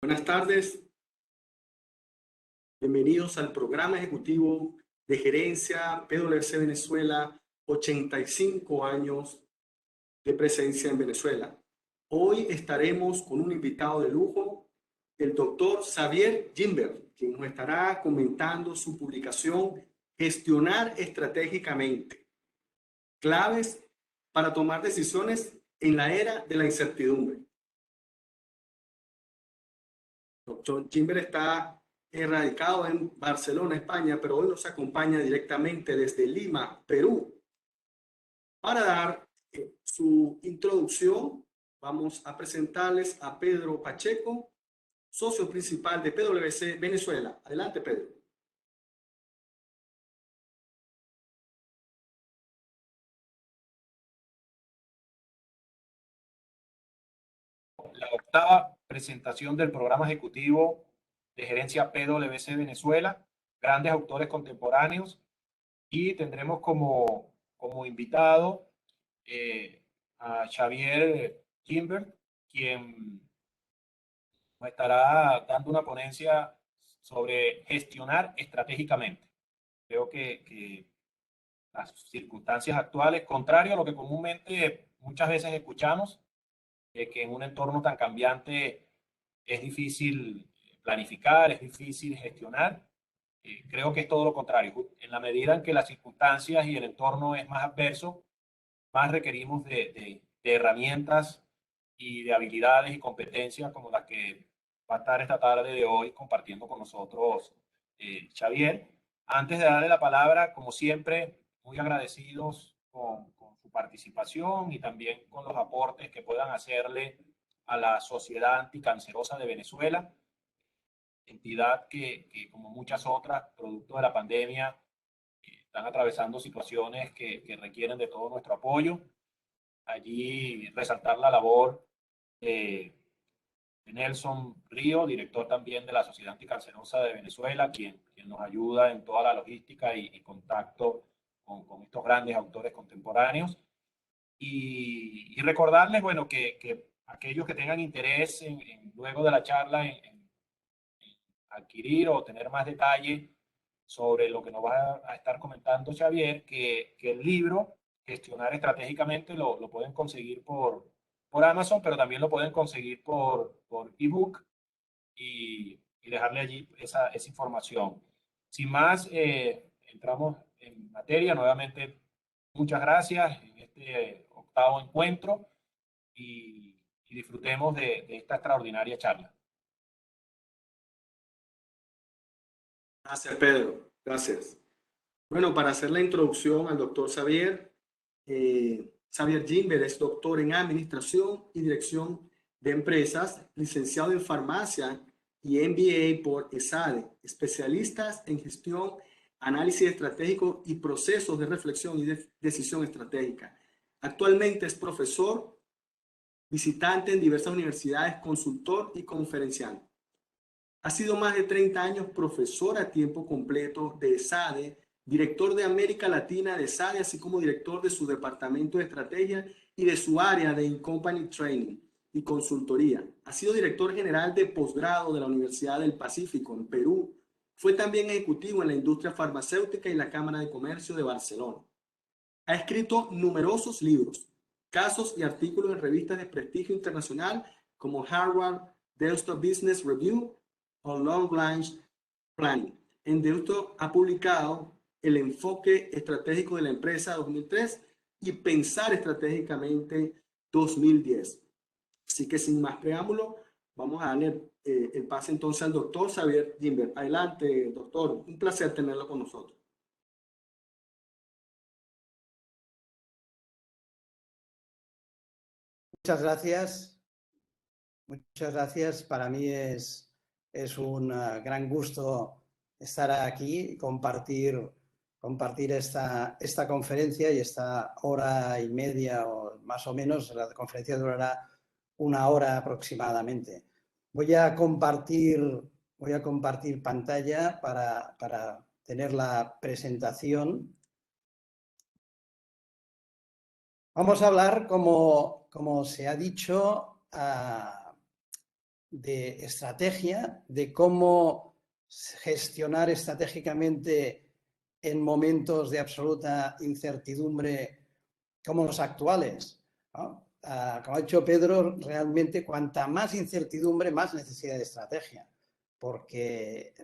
Buenas tardes, bienvenidos al programa ejecutivo de gerencia PwC Venezuela, 85 años de presencia en Venezuela. Hoy estaremos con un invitado de lujo, el doctor Xavier Gimbert, quien nos estará comentando su publicación Gestionar estratégicamente, claves para tomar decisiones en la era de la incertidumbre. Doctor Gimbert está radicado en Barcelona, España, pero hoy nos acompaña directamente desde Lima, Perú. Para dar su introducción, vamos a presentarles a Pedro Pacheco, socio principal de PwC Venezuela. Adelante, Pedro. La octava presentación del programa ejecutivo de gerencia PwC Venezuela, grandes autores contemporáneos, y tendremos como invitado a Xavier Gimbert, quien nos estará dando una ponencia sobre gestionar estratégicamente. Creo que las circunstancias actuales, contrario a lo que comúnmente muchas veces escuchamos, que en un entorno tan cambiante es difícil planificar, es difícil gestionar. Creo que es todo lo contrario. En la medida en que las circunstancias y el entorno es más adverso, más requerimos de herramientas y de habilidades y competencias como las que va a estar esta tarde de hoy compartiendo con nosotros Xavier. Antes de darle la palabra, como siempre, muy agradecidos con su participación y también con los aportes que puedan hacerle a la Sociedad Anticancerosa de Venezuela, entidad que como muchas otras, producto de la pandemia, están atravesando situaciones que requieren de todo nuestro apoyo. Allí resaltar la labor de Nelson Río, director también de la Sociedad Anticancerosa de Venezuela, quien nos ayuda en toda la logística y contacto con estos grandes autores contemporáneos. Y recordarles, bueno, que aquellos que tengan interés luego de la charla en adquirir o tener más detalle sobre lo que nos va a estar comentando Xavier, que el libro Gestionar Estratégicamente lo pueden conseguir por Amazon, pero también lo pueden conseguir por ebook y dejarle allí esa información. Sin más, entramos en materia. Nuevamente, muchas gracias en este octavo encuentro y disfrutemos de esta extraordinaria charla. Gracias, Pedro. Gracias. Bueno, para hacer la introducción al doctor Xavier, Xavier Gimbert es doctor en Administración y Dirección de Empresas, licenciado en Farmacia y MBA por ESADE, especialistas en gestión, análisis estratégico y procesos de reflexión y decisión estratégica. Actualmente es profesor, visitante en diversas universidades, consultor y conferenciante. Ha sido más de 30 años profesor a tiempo completo de ESADE, director de América Latina de ESADE, así como director de su departamento de estrategia y de su área de In-Company Training y consultoría. Ha sido director general de posgrado de la Universidad del Pacífico en Perú. Fue también ejecutivo en la industria farmacéutica y la Cámara de Comercio de Barcelona. Ha escrito numerosos libros, casos y artículos en revistas de prestigio internacional como Harvard Deusto Business Review o Long Range Planning. En Deusto ha publicado El enfoque estratégico de la empresa 2003 y Pensar estratégicamente 2010. Así que sin más preámbulo, vamos a darle el pase entonces al doctor Xavier Gimbert. Adelante, doctor. Un placer tenerlo con nosotros. Muchas gracias. Muchas gracias. Para mí es un gran gusto estar aquí y compartir esta conferencia y esta hora y media o más o menos. La conferencia durará una hora aproximadamente. Voy a compartir pantalla para tener la presentación. Vamos a hablar, como se ha dicho, de estrategia, de cómo gestionar estratégicamente en momentos de absoluta incertidumbre como los actuales, ¿no? Como ha dicho Pedro, realmente cuanta más incertidumbre, más necesidad de estrategia, porque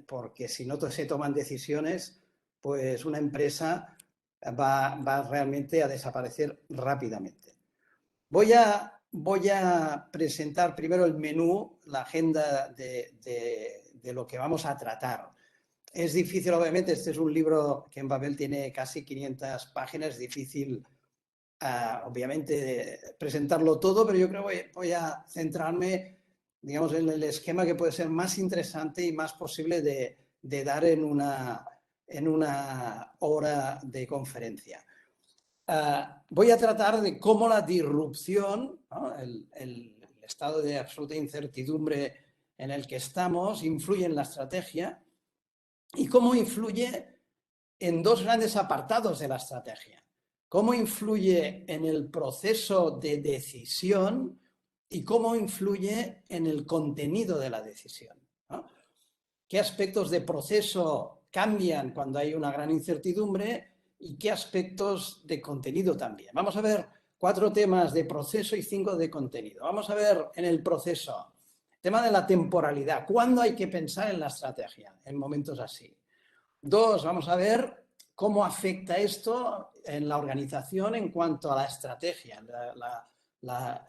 si no se toman decisiones, pues una empresa va realmente a desaparecer rápidamente. Voy a presentar primero el menú, la agenda de lo que vamos a tratar. Es difícil, obviamente, este es un libro que en papel tiene casi 500 páginas, es difícil, obviamente, presentarlo todo, pero yo creo que voy a centrarme, digamos, en el esquema que puede ser más interesante y más posible de dar en una hora de conferencia. Voy a tratar de cómo la disrupción, ¿no? el estado de absoluta incertidumbre en el que estamos, influye en la estrategia y cómo influye en dos grandes apartados de la estrategia. Cómo influye en el proceso de decisión y cómo influye en el contenido de la decisión, ¿no? ¿Qué aspectos de proceso cambian cuando hay una gran incertidumbre y qué aspectos de contenido también? Vamos a ver 4 temas de proceso y 5 de contenido. Vamos a ver en el proceso, tema de la temporalidad. ¿Cuándo hay que pensar en la estrategia en momentos así? 2, vamos a ver cómo afecta esto en la organización en cuanto a la estrategia,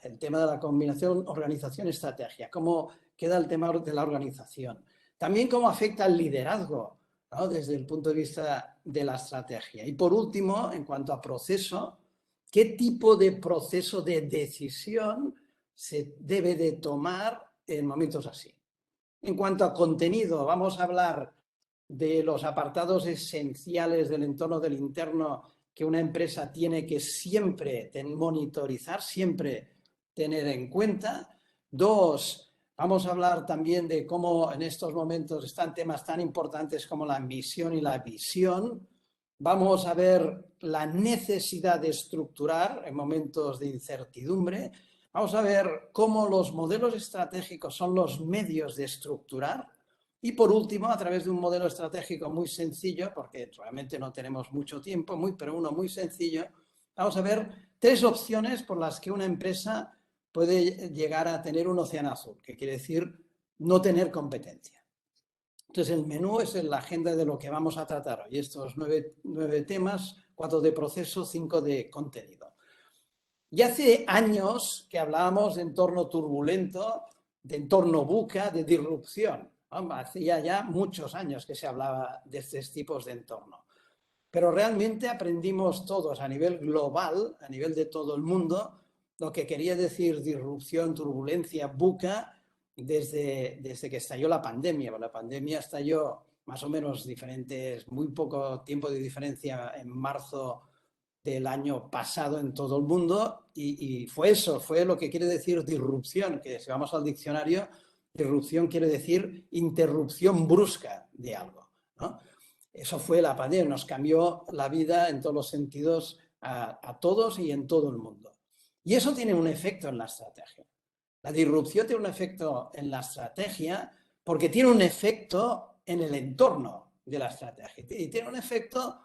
el tema de la combinación organización-estrategia, cómo queda el tema de la organización. También cómo afecta el liderazgo, ¿no? Desde el punto de vista de la estrategia. Y por último, en cuanto a proceso, ¿qué tipo de proceso de decisión se debe de tomar en momentos así? En cuanto a contenido, vamos a hablar de los apartados esenciales del entorno del interno que una empresa tiene que siempre monitorizar, siempre tener en cuenta. 2, vamos a hablar también de cómo en estos momentos están temas tan importantes como la misión y la visión. Vamos a ver la necesidad de estructurar en momentos de incertidumbre. Vamos a ver cómo los modelos estratégicos son los medios de estructurar. Y por último, a través de un modelo estratégico muy sencillo, porque realmente no tenemos mucho tiempo, pero uno muy sencillo, vamos a ver 3 opciones por las que una empresa puede llegar a tener un océano azul, que quiere decir no tener competencia. Entonces, el menú es la agenda de lo que vamos a tratar hoy. Estos 9 temas, 4 de proceso, 5 de contenido. Y hace años que hablábamos de entorno turbulento, de entorno VUCA, de disrupción. Hacía ya muchos años que se hablaba de estos tipos de entorno. Pero realmente aprendimos todos a nivel global, a nivel de todo el mundo, lo que quería decir disrupción, turbulencia, VUCA, desde que estalló la pandemia. La pandemia estalló más o menos muy poco tiempo de diferencia en marzo del año pasado en todo el mundo y fue eso, fue lo que quiere decir disrupción, que si vamos al diccionario, disrupción quiere decir interrupción brusca de algo, ¿no? Eso fue la pandemia, nos cambió la vida en todos los sentidos a todos y en todo el mundo. Y eso tiene un efecto en la estrategia. La disrupción tiene un efecto en la estrategia porque tiene un efecto en el entorno de la estrategia. Y tiene un efecto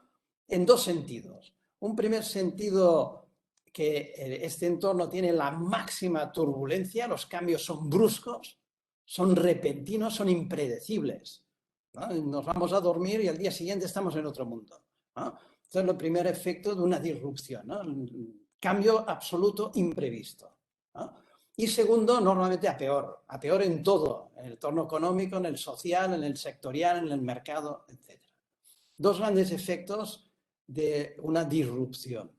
en 2 sentidos. Un primer sentido, que este entorno tiene la máxima turbulencia, los cambios son bruscos, son repentinos, son impredecibles, ¿no? Nos vamos a dormir y al día siguiente estamos en otro mundo, ¿no? Entonces, el primer efecto de una disrupción, ¿no? Cambio absoluto imprevisto, ¿no? Y segundo, normalmente a peor en todo, en el entorno económico, en el social, en el sectorial, en el mercado, etc. 2 grandes efectos de una disrupción.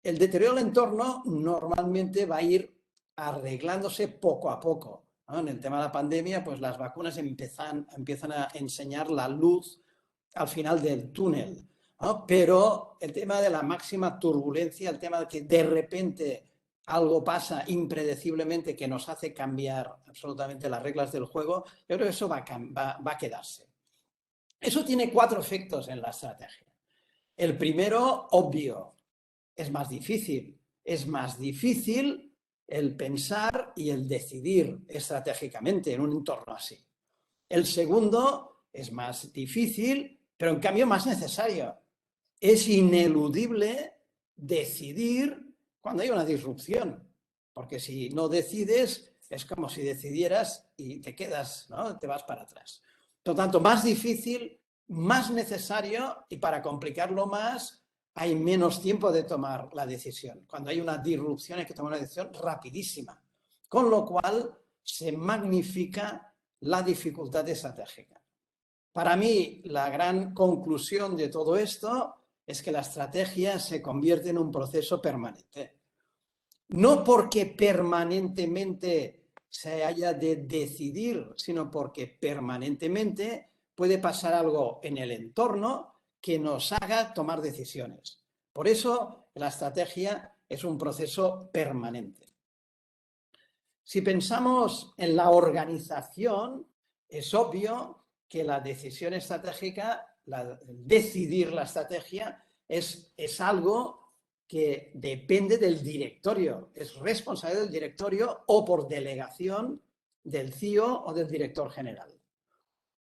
El deterioro del entorno normalmente va a ir arreglándose poco a poco, ¿no? En el tema de la pandemia, pues las vacunas empiezan a enseñar la luz al final del túnel, ¿no? Pero el tema de la máxima turbulencia, el tema de que de repente algo pasa impredeciblemente que nos hace cambiar absolutamente las reglas del juego, yo creo que eso va a quedarse. Eso tiene 4 efectos en la estrategia. El primero, obvio, es más difícil. Es más difícil el pensar y el decidir estratégicamente en un entorno así. El segundo es más difícil, pero en cambio más necesario. Es ineludible decidir cuando hay una disrupción, porque si no decides es como si decidieras y te quedas, ¿no? Te vas para atrás. Por lo tanto, más difícil, más necesario, y para complicarlo más, hay menos tiempo de tomar la decisión. Cuando hay una disrupción hay que tomar una decisión rapidísima, con lo cual se magnifica la dificultad estratégica. Para mí, la gran conclusión de todo esto es que la estrategia se convierte en un proceso permanente. No porque permanentemente se haya de decidir, sino porque permanentemente puede pasar algo en el entorno que nos haga tomar decisiones. Por eso la estrategia es un proceso permanente. Si pensamos en la organización, es obvio que la decisión estratégica, decidir la estrategia, es algo que depende del directorio, es responsabilidad del directorio o por delegación del CEO o del director general.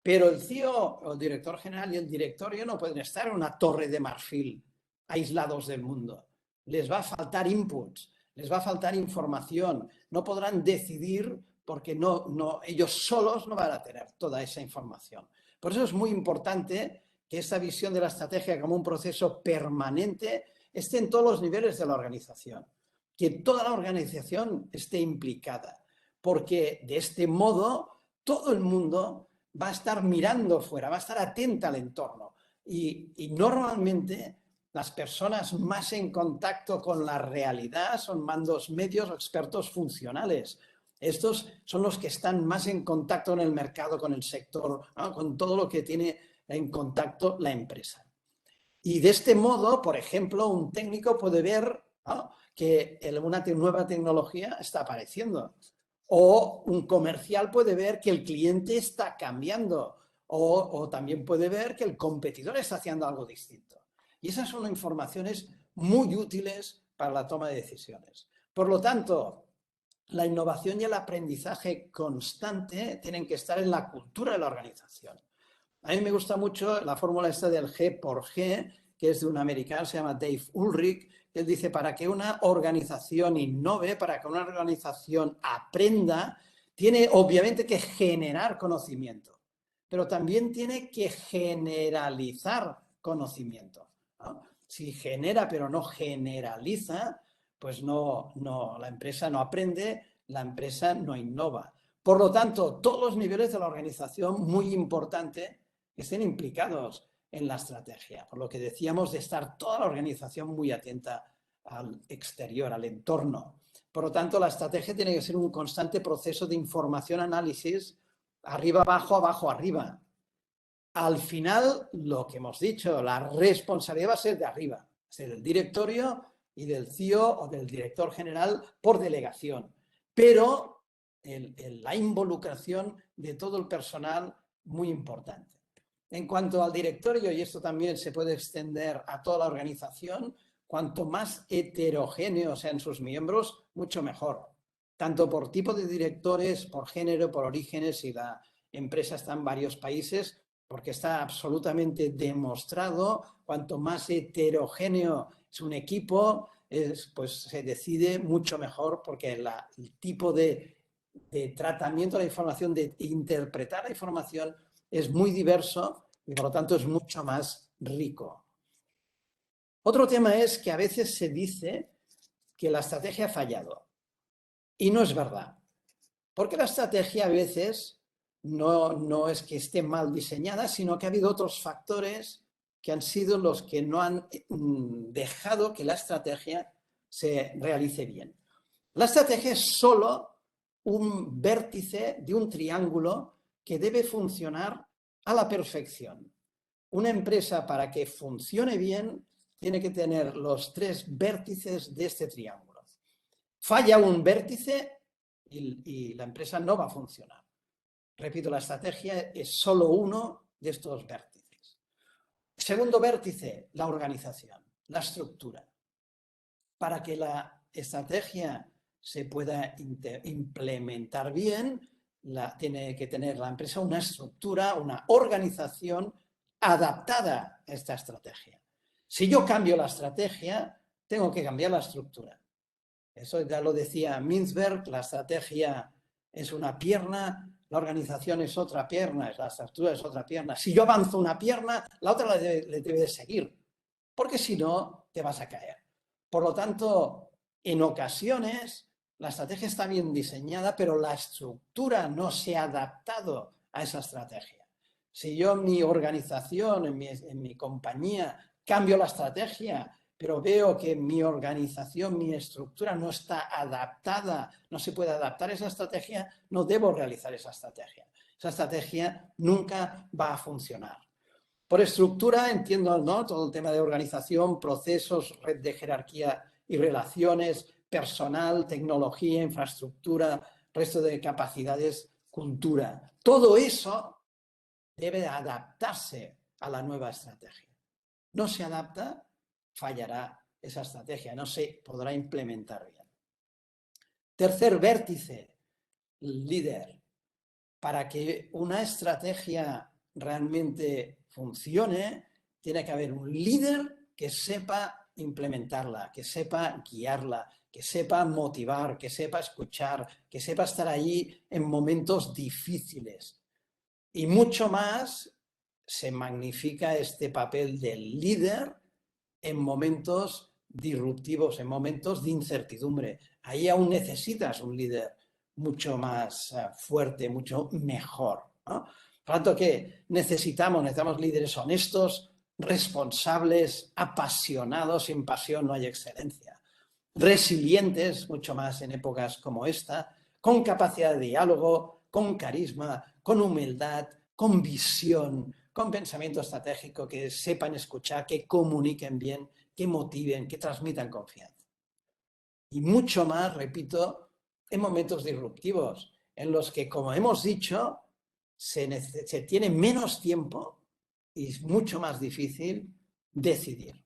Pero el CEO o el director general y el directorio no pueden estar en una torre de marfil aislados del mundo. Les va a faltar inputs, les va a faltar información, no podrán decidir porque ellos solos no van a tener toda esa información. Por eso es muy importante que esta visión de la estrategia como un proceso permanente esté en todos los niveles de la organización, que toda la organización esté implicada, porque de este modo todo el mundo va a estar mirando fuera, va a estar atenta al entorno y normalmente las personas más en contacto con la realidad son mandos medios o expertos funcionales. Estos son los que están más en contacto con el mercado, con el sector, ¿no? Con todo lo que tiene en contacto la empresa. Y de este modo, por ejemplo, un técnico puede ver, ¿no?, que una nueva tecnología está apareciendo. O un comercial puede ver que el cliente está cambiando. O también puede ver que el competidor está haciendo algo distinto. Y esas son informaciones muy útiles para la toma de decisiones. Por lo tanto, la innovación y el aprendizaje constante tienen que estar en la cultura de la organización. A mí me gusta mucho la fórmula esta del G por G, que es de un americano, se llama Dave Ulrich, que él dice, para que una organización innove, para que una organización aprenda, tiene obviamente que generar conocimiento, pero también tiene que generalizar conocimiento, ¿no? Si genera pero no generaliza, pues la empresa no aprende, la empresa no innova. Por lo tanto, todos los niveles de la organización, muy importante, que estén implicados en la estrategia. Por lo que decíamos de estar toda la organización muy atenta al exterior, al entorno. Por lo tanto, la estrategia tiene que ser un constante proceso de información-análisis, arriba, abajo, abajo, arriba. Al final, lo que hemos dicho, la responsabilidad va a ser de arriba, va a ser del directorio y del CEO o del director general por delegación. Pero la involucración de todo el personal, muy importante. En cuanto al directorio, y esto también se puede extender a toda la organización, cuanto más heterogéneos sean sus miembros, mucho mejor. Tanto por tipo de directores, por género, por orígenes, si la empresa está en varios países, porque está absolutamente demostrado, cuanto más heterogéneo es un equipo, pues se decide mucho mejor, porque el tipo de tratamiento de la información, de interpretar la información, es muy diverso y por lo tanto es mucho más rico. Otro tema es que a veces se dice que la estrategia ha fallado y no es verdad, porque la estrategia a veces no es que esté mal diseñada, sino que ha habido otros factores que han sido los que no han dejado que la estrategia se realice bien. La estrategia es solo un vértice de un triángulo que debe funcionar a la perfección. Una empresa, para que funcione bien, tiene que tener los 3 vértices de este triángulo. Falla un vértice y la empresa no va a funcionar. Repito, la estrategia es solo uno de estos vértices. Segundo vértice, la organización, la estructura. Para que la estrategia se pueda implementar bien, tiene que tener la empresa una estructura, una organización adaptada a esta estrategia. Si yo cambio la estrategia, tengo que cambiar la estructura. Eso ya lo decía Mintzberg, la estrategia es una pierna, la organización es otra pierna, la estructura es otra pierna. Si yo avanzo una pierna, la otra le debe de seguir, porque si no, te vas a caer. Por lo tanto, en ocasiones, la estrategia está bien diseñada, pero la estructura no se ha adaptado a esa estrategia. Si yo en mi organización, en mi compañía, cambio la estrategia, pero veo que mi organización, mi estructura no está adaptada, no se puede adaptar a esa estrategia, no debo realizar esa estrategia. Esa estrategia nunca va a funcionar. Por estructura entiendo, ¿no?, todo el tema de organización, procesos, red de jerarquía y relaciones, personal, tecnología, infraestructura, resto de capacidades, cultura. Todo eso debe adaptarse a la nueva estrategia. No se adapta, fallará esa estrategia, no se podrá implementar bien. Tercer vértice, líder. Para que una estrategia realmente funcione, tiene que haber un líder que sepa implementarla, que sepa guiarla, que sepa motivar, que sepa escuchar, que sepa estar allí en momentos difíciles. Y mucho más se magnifica este papel del líder en momentos disruptivos, en momentos de incertidumbre. Ahí aún necesitas un líder mucho más fuerte, mucho mejor, ¿no? Por lo tanto, ¿qué necesitamos? Necesitamos líderes honestos, responsables, apasionados. Sin pasión no hay excelencia. Resilientes, mucho más en épocas como esta, con capacidad de diálogo, con carisma, con humildad, con visión, con pensamiento estratégico, que sepan escuchar, que comuniquen bien, que motiven, que transmitan confianza. Y mucho más, repito, en momentos disruptivos, en los que, como hemos dicho, se tiene menos tiempo y es mucho más difícil decidir.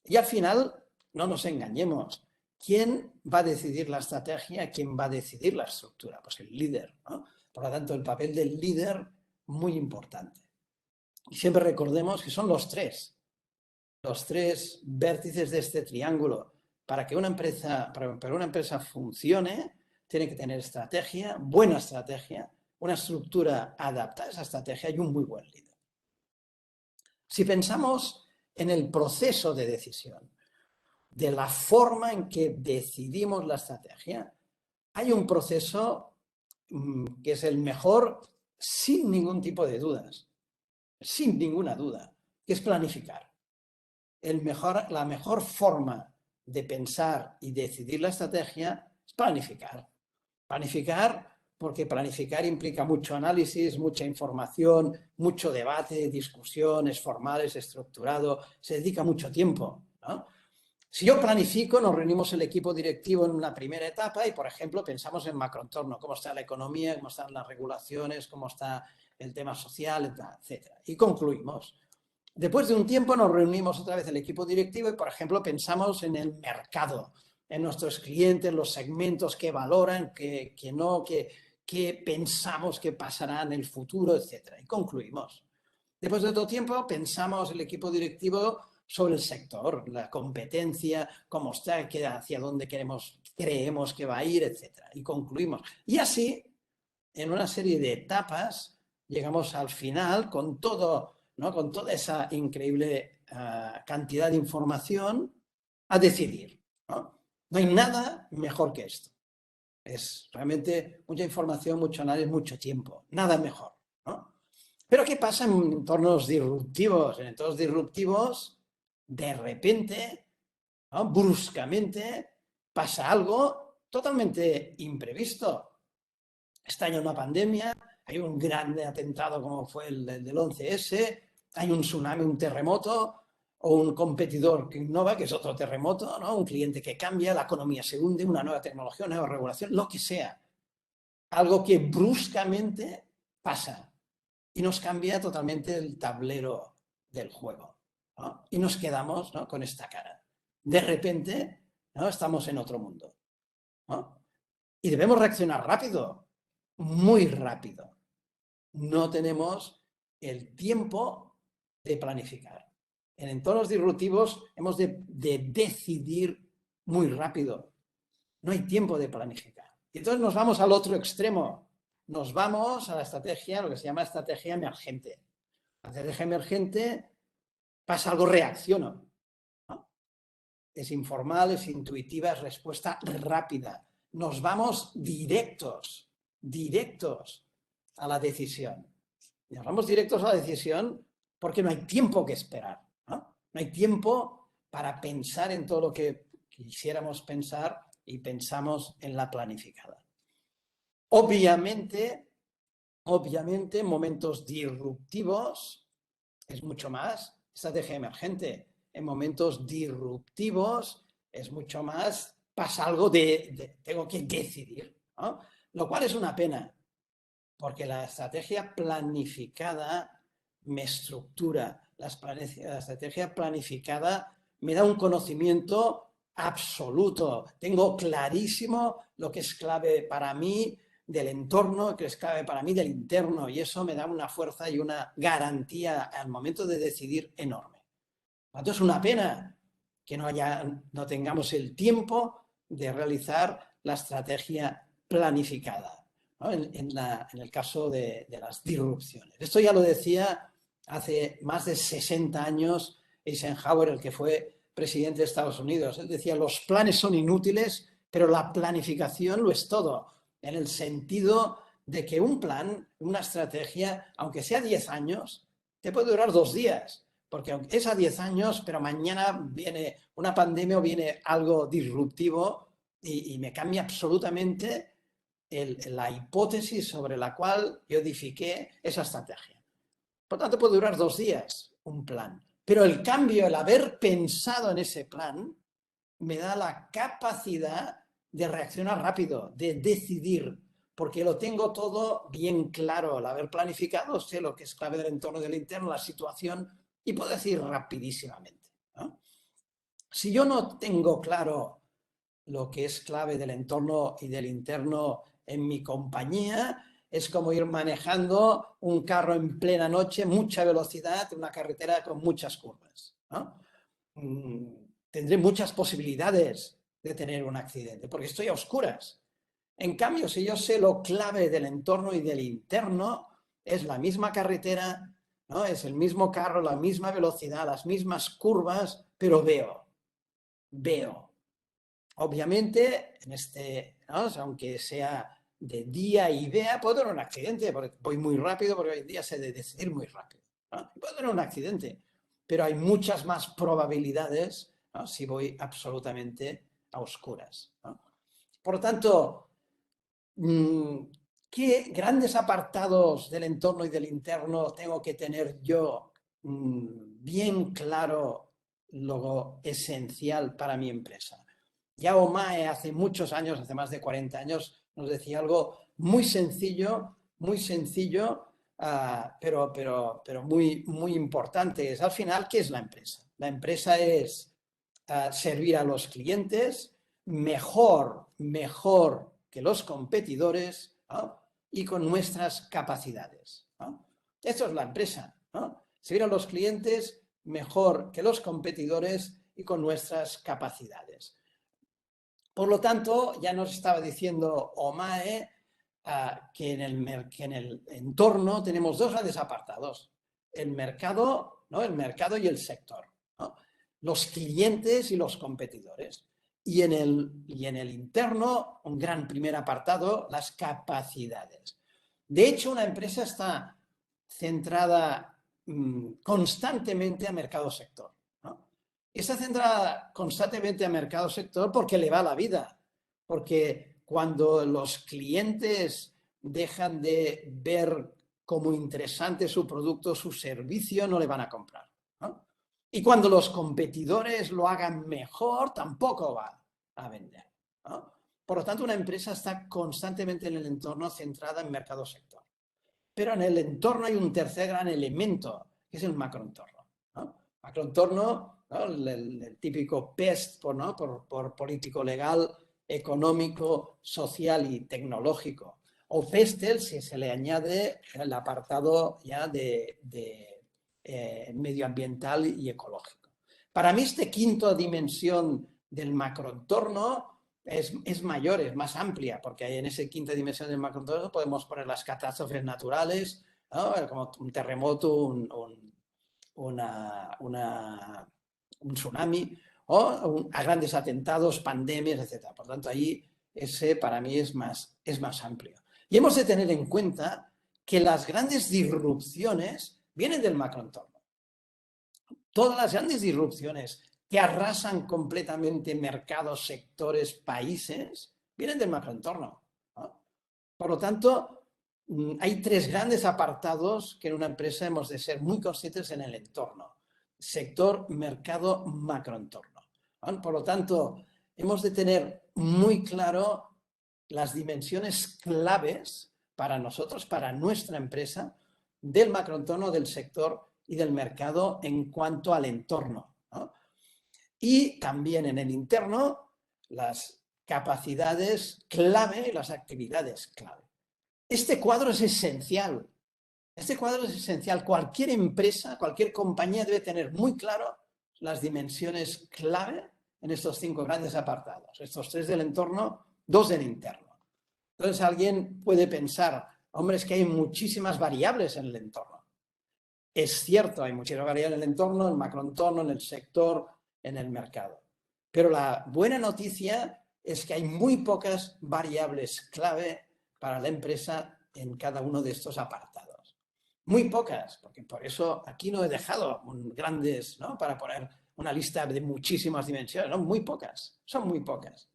Y al final, no nos engañemos, ¿quién va a decidir la estrategia? ¿Quién va a decidir la estructura? Pues el líder, ¿no? Por lo tanto, el papel del líder, muy importante. Y siempre recordemos que son los tres vértices de este triángulo. Para que una empresa funcione, tiene que tener estrategia, buena estrategia, una estructura adaptada a esa estrategia y un muy buen líder. Si pensamos en el proceso de decisión, de la forma en que decidimos la estrategia, hay un proceso que es el mejor sin ningún tipo de dudas, sin ninguna duda, que es planificar. La mejor forma de pensar y decidir la estrategia es planificar. Planificar porque planificar implica mucho análisis, mucha información, mucho debate, discusiones formales, estructurado, se dedica mucho tiempo, ¿no? Si yo planifico, nos reunimos el equipo directivo en una primera etapa y, por ejemplo, pensamos en macroentorno, cómo está la economía, cómo están las regulaciones, cómo está el tema social, etc. Y concluimos. Después de un tiempo nos reunimos otra vez el equipo directivo y, por ejemplo, pensamos en el mercado, en nuestros clientes, los segmentos que valoran, que pensamos que pasará en el futuro, etc. Y concluimos. Después de otro tiempo pensamos el equipo directivo sobre el sector, la competencia, cómo está, hacia dónde creemos que va a ir, etc. Y concluimos. Y así, en una serie de etapas, llegamos al final con todo, ¿no?, con toda esa increíble cantidad de información a decidir, ¿no? No hay nada mejor que esto. Es realmente mucha información, mucho análisis, mucho tiempo. Nada mejor, ¿no? Pero ¿qué pasa en entornos disruptivos? En entornos disruptivos, de repente, ¿no?, bruscamente, pasa algo totalmente imprevisto. Estalla una pandemia, hay un grande atentado como fue el del 11S, hay un tsunami, un terremoto, o un competidor que innova, que es otro terremoto, ¿no?, un cliente que cambia, la economía se hunde, una nueva tecnología, una nueva regulación, lo que sea. Algo que bruscamente pasa y nos cambia totalmente el tablero del juego, ¿no? Y nos quedamos, ¿no?, con esta cara. De repente, ¿no?, estamos en otro mundo. ¿no? Y debemos reaccionar rápido, muy rápido. No tenemos el tiempo de planificar. En entornos disruptivos hemos de decidir muy rápido. No hay tiempo de planificar. Y entonces nos vamos al otro extremo. Nos vamos a la estrategia, lo que se llama estrategia emergente. La estrategia emergente pasa algo, reacciono, ¿no? Es informal, es intuitiva, es respuesta rápida. Nos vamos directos a la decisión. Nos vamos directos a la decisión porque no hay tiempo que esperar, ¿no? No hay tiempo para pensar en todo lo que quisiéramos pensar y pensamos en la planificada. Obviamente, en momentos disruptivos es mucho más estrategia emergente. En momentos disruptivos es mucho más, pasa algo tengo que decidir, ¿no? Lo cual es una pena, porque la estrategia planificada me estructura, la estrategia planificada me da un conocimiento absoluto, tengo clarísimo lo que es clave para mí del entorno, que es clave para mí del interno, y eso me da una fuerza y una garantía al momento de decidir enorme. Entonces es una pena que no tengamos el tiempo de realizar la estrategia planificada, ¿no? En el caso de las disrupciones. Esto ya lo decía hace más de 60 años Eisenhower, el que fue presidente de Estados Unidos. Él decía, los planes son inútiles, pero la planificación lo es todo, en el sentido de que un plan, una estrategia, aunque sea 10 años, te puede durar 2 días. Porque aunque es a 10 años, pero mañana viene una pandemia o viene algo disruptivo y me cambia absolutamente la hipótesis sobre la cual yo edifiqué esa estrategia. Por tanto, puede durar 2 días un plan. Pero el cambio, el haber pensado en ese plan, me da la capacidad de reaccionar rápido, de decidir, porque lo tengo todo bien claro. Al haber planificado, sé lo que es clave del entorno, del interno, la situación, y puedo decir rapidísimamente, ¿no? Si yo no tengo claro lo que es clave del entorno y del interno en mi compañía, es como ir manejando un carro en plena noche, mucha velocidad, en una carretera con muchas curvas, ¿no? Tendré muchas posibilidades de tener un accidente, porque estoy a oscuras. En cambio, si yo sé lo clave del entorno y del interno, es la misma carretera, ¿no? Es el mismo carro, la misma velocidad, las mismas curvas, pero veo. Obviamente, ¿no? Aunque sea de día y vea, puedo tener un accidente, porque voy muy rápido, porque hoy en día sé de decidir muy rápido, ¿no? Puedo tener un accidente, pero hay muchas más probabilidades, ¿no? Si voy absolutamente a oscuras, ¿no? Por lo tanto, ¿qué grandes apartados del entorno y del interno tengo que tener yo bien claro lo esencial para mi empresa? Yao Ma hace muchos años, hace más de 40 años, nos decía algo muy sencillo, pero muy importante. Es al final, ¿qué es la empresa? La empresa es servir a los clientes mejor que los competidores, ¿no? Y con nuestras capacidades, ¿no? Esto es la empresa, ¿no? Servir a los clientes mejor que los competidores y con nuestras capacidades. Por lo tanto, ya nos estaba diciendo Omae que en el entorno tenemos 2 grandes apartados: el mercado, ¿no? El mercado y el sector, ¿no? Los clientes y los competidores. Y en el interno, un gran primer apartado, las capacidades. De hecho, una empresa está centrada constantemente a mercado-sector, ¿no? Está centrada constantemente a mercado-sector porque le va la vida. Porque cuando los clientes dejan de ver como interesante su producto, su servicio, no le van a comprar, ¿no? Y cuando los competidores lo hagan mejor, tampoco va a vender, ¿no? Por lo tanto, una empresa está constantemente en el entorno centrada en mercado-sector. Pero en el entorno hay un tercer gran elemento, que es el macroentorno, ¿no? Macroentorno, ¿no? El típico PEST, ¿no? por político legal, económico, social y tecnológico. O PESTEL si se le añade el apartado ya de medioambiental y ecológico. Para mí esta quinta dimensión del macroentorno es mayor, es más amplia, porque en esa quinta dimensión del macroentorno podemos poner las catástrofes naturales, ¿no? Como un terremoto, un tsunami, o a grandes atentados, pandemias, etc. Por tanto, ahí ese para mí es más amplio. Y hemos de tener en cuenta que las grandes disrupciones vienen del macroentorno. Todas las grandes disrupciones que arrasan completamente mercados, sectores, países, vienen del macroentorno, ¿no? Por lo tanto, hay tres grandes apartados que en una empresa hemos de ser muy conscientes en el entorno: sector, mercado, macroentorno, ¿no? Por lo tanto, hemos de tener muy claro las dimensiones claves para nosotros, para nuestra empresa, del macroentorno, del sector y del mercado en cuanto al entorno, ¿no? Y también en el interno, las capacidades clave y las actividades clave. Este cuadro es esencial. Este cuadro es esencial. Cualquier empresa, cualquier compañía debe tener muy claro las dimensiones clave en estos 5 grandes apartados. Estos 3 del entorno, 2 del interno. Entonces alguien puede pensar, hombre, es que hay muchísimas variables en el entorno. Es cierto, hay muchísimas variables en el entorno, en el macroentorno, en el sector, en el mercado. Pero la buena noticia es que hay muy pocas variables clave para la empresa en cada uno de estos apartados. Muy pocas, porque por eso aquí no he dejado grandes, ¿no?, para poner una lista de muchísimas dimensiones, ¿no? Muy pocas, son muy pocas.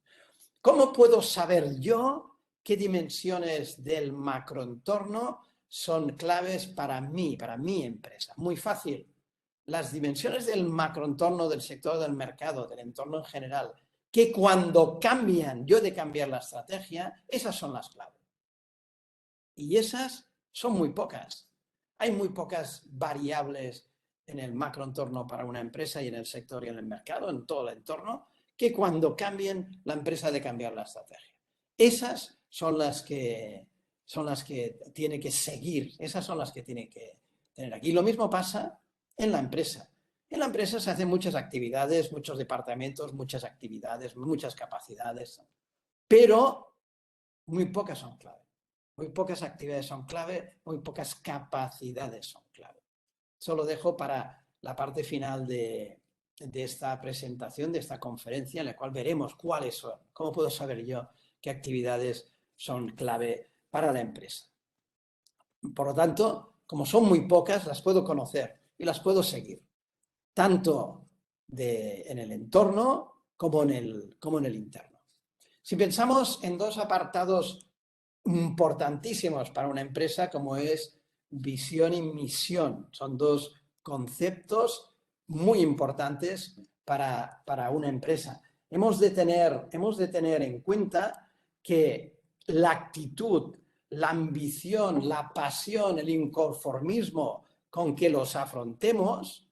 ¿Cómo puedo saber yo qué dimensiones del macroentorno son claves para mi empresa? Muy fácil. Las dimensiones del macroentorno, del sector, del mercado, del entorno en general, que cuando cambian, yo he de cambiar la estrategia, esas son las claves. Y esas son muy pocas. Hay muy pocas variables en el macroentorno para una empresa y en el sector y en el mercado, en todo el entorno, que cuando cambien, la empresa ha de cambiar la estrategia. Esas son las que tiene que seguir, esas son las que tiene que tener aquí. Y lo mismo pasa en la empresa. En la empresa se hacen muchas actividades, muchos departamentos, muchas actividades, muchas capacidades, pero muy pocas son clave. Muy pocas actividades son clave, muy pocas capacidades son clave. Eso lo dejo para la parte final de esta presentación, de esta conferencia, en la cual veremos cuáles son, cómo puedo saber yo qué actividades son clave para la empresa. Por lo tanto, como son muy pocas, las puedo conocer y las puedo seguir, tanto en el entorno como en el interno. Si pensamos en 2 apartados importantísimos para una empresa, como es visión y misión, son 2 conceptos muy importantes para una empresa. Hemos de tener en cuenta que la actitud, la ambición, la pasión, el inconformismo con que los afrontemos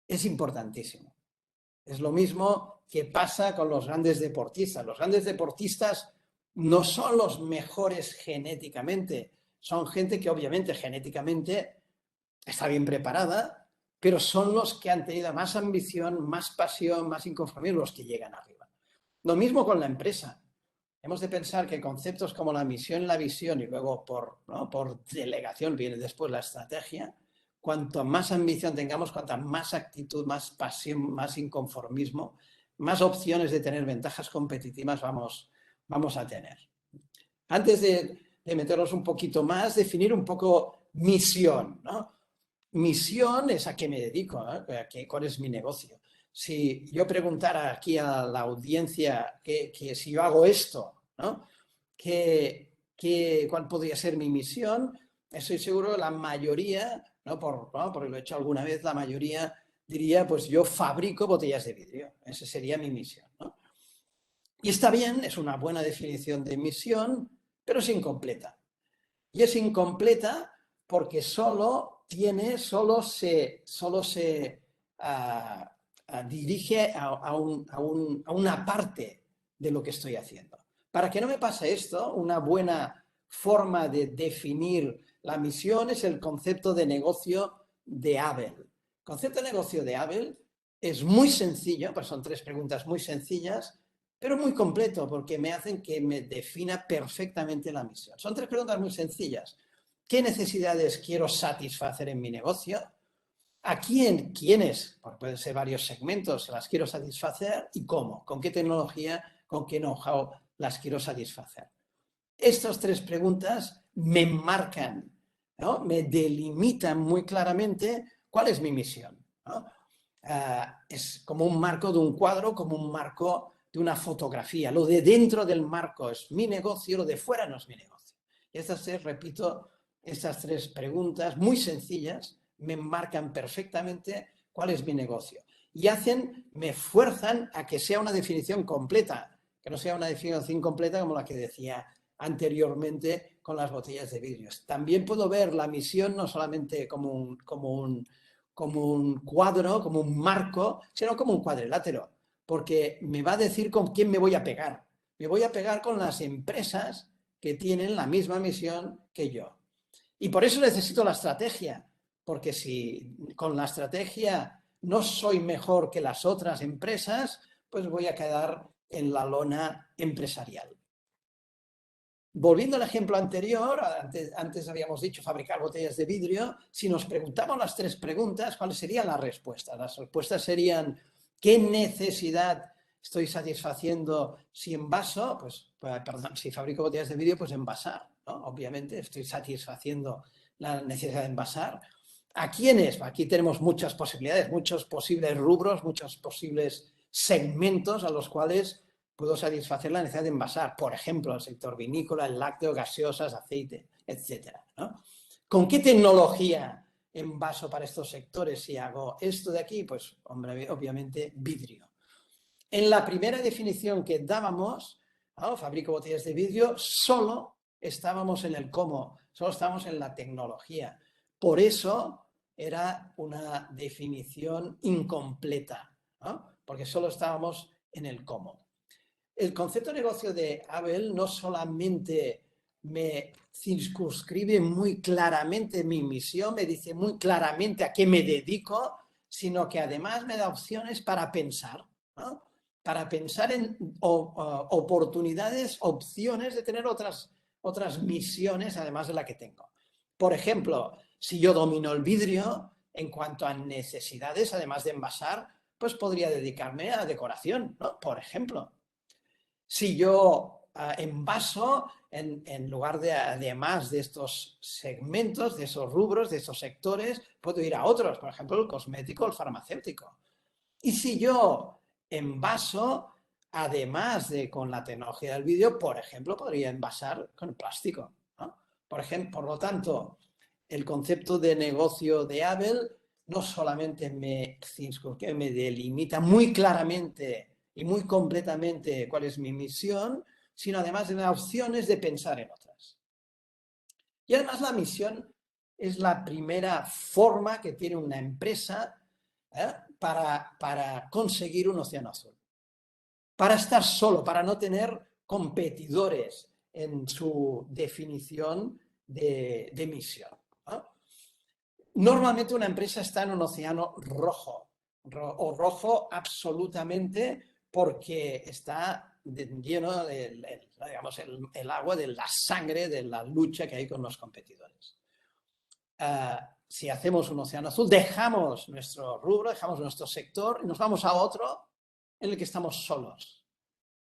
es importantísimo. Es lo mismo que pasa con los grandes deportistas. Los grandes deportistas no son los mejores genéticamente, son gente que obviamente genéticamente está bien preparada, pero son los que han tenido más ambición, más pasión, más inconformismo, los que llegan arriba. Lo mismo con la empresa. Hemos de pensar que conceptos como la misión, la visión y luego por delegación viene después la estrategia. Cuanto más ambición tengamos, cuanta más actitud, más pasión, más inconformismo, más opciones de tener ventajas competitivas vamos a tener. Antes de meternos un poquito más, definir un poco misión, ¿no? Misión es a qué me dedico, ¿eh? ¿Cuál es mi negocio? Si yo preguntara aquí a la audiencia que si yo hago esto, ¿no?, ¿cuál podría ser mi misión? Estoy seguro la mayoría, porque lo he hecho alguna vez, la mayoría diría, pues yo fabrico botellas de vidrio. Esa sería mi misión, ¿no? Y está bien, es una buena definición de misión, pero es incompleta. Y es incompleta porque solo se dirige a una parte de lo que estoy haciendo. Para que no me pase esto, una buena forma de definir la misión es el concepto de negocio de Abel. El concepto de negocio de Abel es muy sencillo, pues son 3 preguntas muy sencillas, pero muy completo porque me hacen que me defina perfectamente la misión. Son 3 preguntas muy sencillas. ¿Qué necesidades quiero satisfacer en mi negocio? ¿A quiénes? Porque pueden ser varios segmentos, las quiero satisfacer y cómo, con qué tecnología, con qué know-how las quiero satisfacer. Estas 3 preguntas me marcan, ¿no? Me delimitan muy claramente cuál es mi misión, ¿no? Es como un marco de un cuadro, como un marco de una fotografía. Lo de dentro del marco es mi negocio, lo de fuera no es mi negocio. Y repito, estas 3 preguntas muy sencillas me marcan perfectamente cuál es mi negocio. Y me fuerzan a que sea una definición completa, que no sea una definición completa como la que decía anteriormente con las botellas de vidrio. También puedo ver la misión no solamente como un cuadro, como un marco, sino como un cuadrilátero, porque me va a decir con quién me voy a pegar. Me voy a pegar con las empresas que tienen la misma misión que yo. Y por eso necesito la estrategia, porque si con la estrategia no soy mejor que las otras empresas, pues voy a quedar en la lona empresarial. Volviendo al ejemplo anterior, antes habíamos dicho fabricar botellas de vidrio, si nos preguntamos las 3 preguntas, ¿cuáles serían las respuestas? Las respuestas serían, ¿qué necesidad estoy satisfaciendo si envaso? Perdón, si fabrico botellas de vidrio, pues envasar, ¿no? Obviamente estoy satisfaciendo la necesidad de envasar. ¿A quiénes? Aquí tenemos muchas posibilidades, muchos posibles rubros, muchos posibles segmentos a los cuales puedo satisfacer la necesidad de envasar, por ejemplo, el sector vinícola, el lácteo, gaseosas, aceite, etcétera, ¿no? ¿Con qué tecnología envaso para estos sectores? Si hago esto de aquí, pues, hombre, obviamente, vidrio. En la primera definición que dábamos, ¿no? Fabrico botellas de vidrio, solo estábamos en el cómo, solo estábamos en la tecnología. Por eso era una definición incompleta, ¿no? Porque solo estábamos en el cómo. El concepto de negocio de Abel no solamente me circunscribe muy claramente mi misión, me dice muy claramente a qué me dedico, sino que además me da opciones para pensar, ¿no? Para pensar en oportunidades, opciones de tener otras misiones además de la que tengo. Por ejemplo, si yo domino el vidrio, en cuanto a necesidades, además de envasar, pues podría dedicarme a decoración, ¿no? Por ejemplo. Si yo envaso, en lugar de, además de estos segmentos, de esos rubros, de esos sectores, puedo ir a otros, por ejemplo, el cosmético, el farmacéutico. Y si yo envaso, además de con la tecnología del vidrio, por ejemplo, podría envasar con plástico, ¿no? Por lo tanto, el concepto de negocio de Abel no solamente me delimita muy claramente y muy completamente cuál es mi misión, sino además me da opciones de pensar en otras. Y además la misión es la primera forma que tiene una empresa para conseguir un océano azul. Para estar solo, para no tener competidores en su definición de misión, ¿no? Normalmente una empresa está en un océano rojo, o rojo absolutamente porque está lleno de, digamos, el agua de la sangre de la lucha que hay con los competidores. Si hacemos un océano azul, dejamos nuestro rubro, dejamos nuestro sector y nos vamos a otro en el que estamos solos.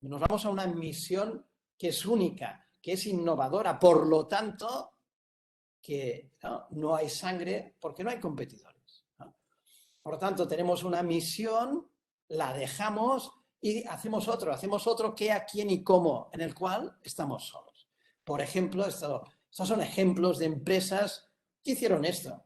Nos vamos a una misión que es única, que es innovadora, por lo tanto, que no hay sangre porque no hay competidores, ¿no? Por lo tanto, tenemos una misión, la dejamos y hacemos otro qué, a quién y cómo, en el cual estamos solos. Por ejemplo, estos son ejemplos de empresas que hicieron esto,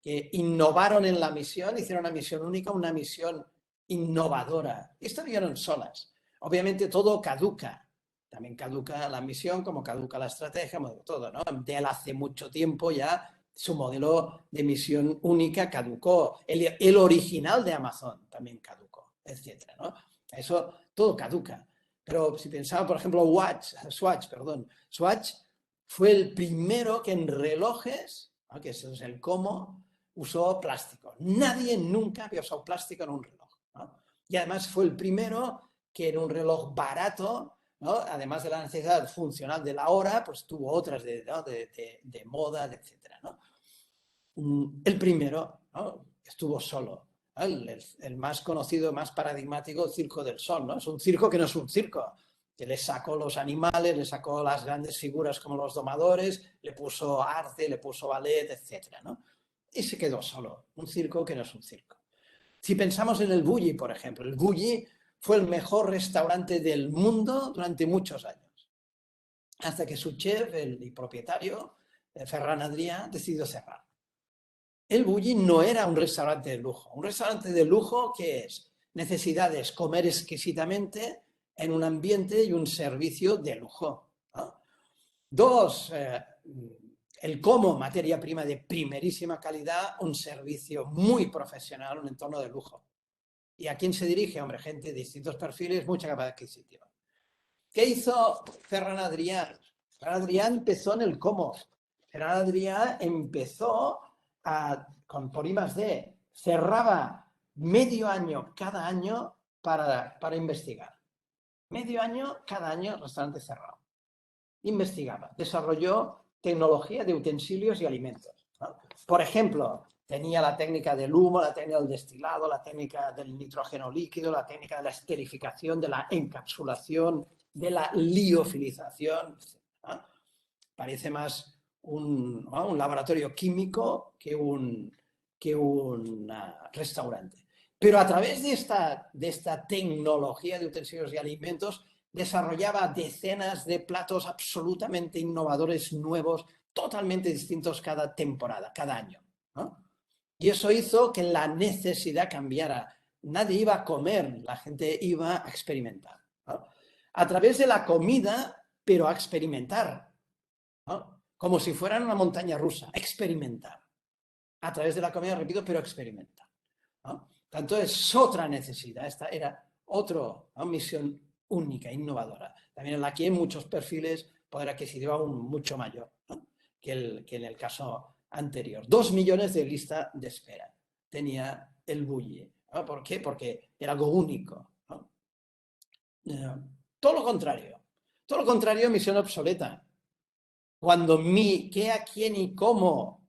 que innovaron en la misión, hicieron una misión única, una misión innovadora. Y estuvieron solas. Obviamente todo caduca. También caduca la misión, como caduca la estrategia, todo, ¿no? Dell hace mucho tiempo ya su modelo de misión única caducó. El original de Amazon también caducó, etcétera, ¿no? Eso todo caduca. Pero si pensamos, por ejemplo, Swatch fue el primero que en relojes, ¿no?, que eso es el cómo, usó plástico. Nadie nunca había usado plástico en un reloj, ¿no? Y además fue el primero que en un reloj barato, ¿no?, además de la necesidad funcional de la hora, pues tuvo otras de moda, etcétera, ¿no? El primero, ¿no?, estuvo solo. El más conocido, más paradigmático, el Circo del Sol, ¿no? Es un circo que no es un circo, que le sacó los animales, le sacó las grandes figuras como los domadores, le puso arte, le puso ballet, etcétera, ¿no? Y se quedó solo, un circo que no es un circo. Si pensamos en el Bulli, por ejemplo, el Bulli fue el mejor restaurante del mundo durante muchos años, hasta que su chef, el propietario, Ferran Adrià, decidió cerrar. El Bulli no era un restaurante de lujo. Un restaurante de lujo, ¿qué es? Necesidades, comer exquisitamente en un ambiente y un servicio de lujo, ¿no? Dos, el cómo, materia prima de primerísima calidad, un servicio muy profesional, un entorno de lujo. ¿Y a quién se dirige? Hombre, gente de distintos perfiles, mucha capacidad adquisitiva. ¿Qué hizo Ferran Adrià? Ferran Adrià empezó en el cómo. Ferran Adrià empezó por I+D, cerraba medio año cada año para investigar. Medio año cada año, restaurante cerrado. Investigaba, desarrolló tecnología de utensilios y alimentos, ¿no? Por ejemplo, tenía la técnica del humo, la técnica del destilado, la técnica del nitrógeno líquido, la técnica de la esterificación, de la encapsulación, de la liofilización, ¿no? Parece más un laboratorio químico que un restaurante. Pero a través de esta tecnología de utensilios y alimentos desarrollaba decenas de platos absolutamente innovadores, nuevos, totalmente distintos cada temporada, cada año, ¿no? Y eso hizo que la necesidad cambiara. Nadie iba a comer, la gente iba a experimentar, ¿no? A través de la comida, pero a experimentar, ¿no? Como si fueran una montaña rusa, experimentar. A través de la comida, repito, pero experimentar, ¿no? Tanto es otra necesidad, esta era otra, ¿no?, misión única, innovadora. También aquí hay muchos perfiles, poder adquisitivo aún mucho mayor, ¿no?, que en el caso anterior. 2 millones de lista de espera tenía el Bulli, ¿no? ¿Por qué? Porque era algo único, ¿no? Todo lo contrario, misión obsoleta. Cuando mi qué, a quién y cómo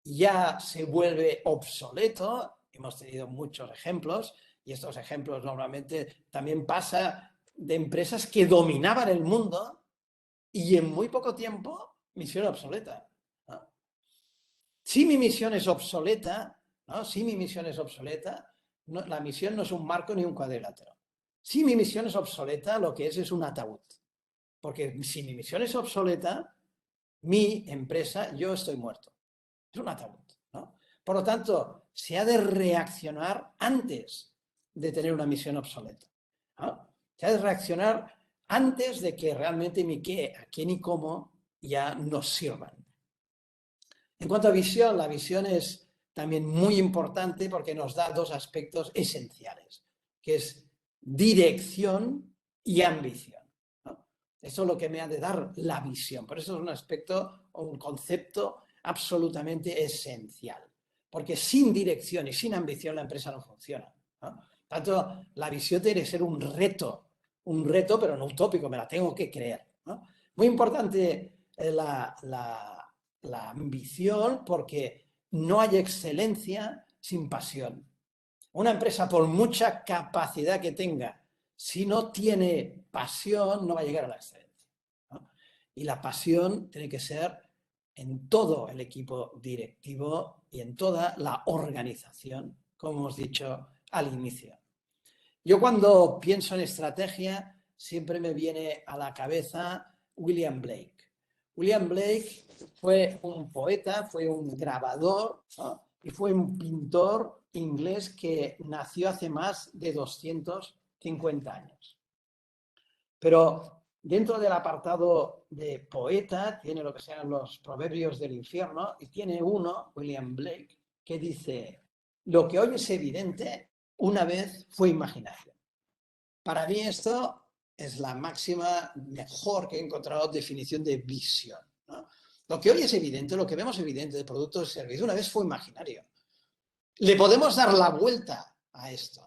ya se vuelve obsoleto, hemos tenido muchos ejemplos, y estos ejemplos normalmente también pasa de empresas que dominaban el mundo y en muy poco tiempo misión obsoleta, ¿no? Si mi misión es obsoleta, ¿no?, si mi misión es obsoleta, no, la misión no es un marco ni un cuadrilátero. Si mi misión es obsoleta, lo que es un ataúd. Porque si mi misión es obsoleta, mi empresa, yo estoy muerto. Es un ataúd, ¿no? Por lo tanto, se ha de reaccionar antes de tener una misión obsoleta, ¿no? Se ha de reaccionar antes de que realmente mi qué, a quién y cómo ya nos sirvan. En cuanto a visión, la visión es también muy importante porque nos da dos aspectos esenciales, que es dirección y ambición, ¿no? Eso es lo que me ha de dar la visión. Por eso es un aspecto, un concepto absolutamente esencial. Porque sin dirección y sin ambición la empresa no funciona, ¿no? Tanto la visión tiene que ser un reto, pero no utópico, me la tengo que creer, ¿no? Muy importante la ambición, porque no hay excelencia sin pasión. Una empresa, por mucha capacidad que tenga, si no tiene pasión, no va a llegar a la excelencia, ¿no? Y la pasión tiene que ser en todo el equipo directivo y en toda la organización, como hemos dicho al inicio. Yo cuando pienso en estrategia, siempre me viene a la cabeza William Blake. William Blake fue un poeta, fue un grabador, ¿no?, y fue un pintor inglés que nació hace más de 250 años. Pero dentro del apartado de poeta tiene lo que se llaman los proverbios del infierno, y tiene uno, William Blake, que dice: lo que hoy es evidente, una vez fue imaginación. Para mí esto es la máxima mejor que he encontrado definición de visión, ¿no? Lo que hoy es evidente, lo que vemos evidente de productos y servicios, una vez fue imaginario. Le podemos dar la vuelta a esto.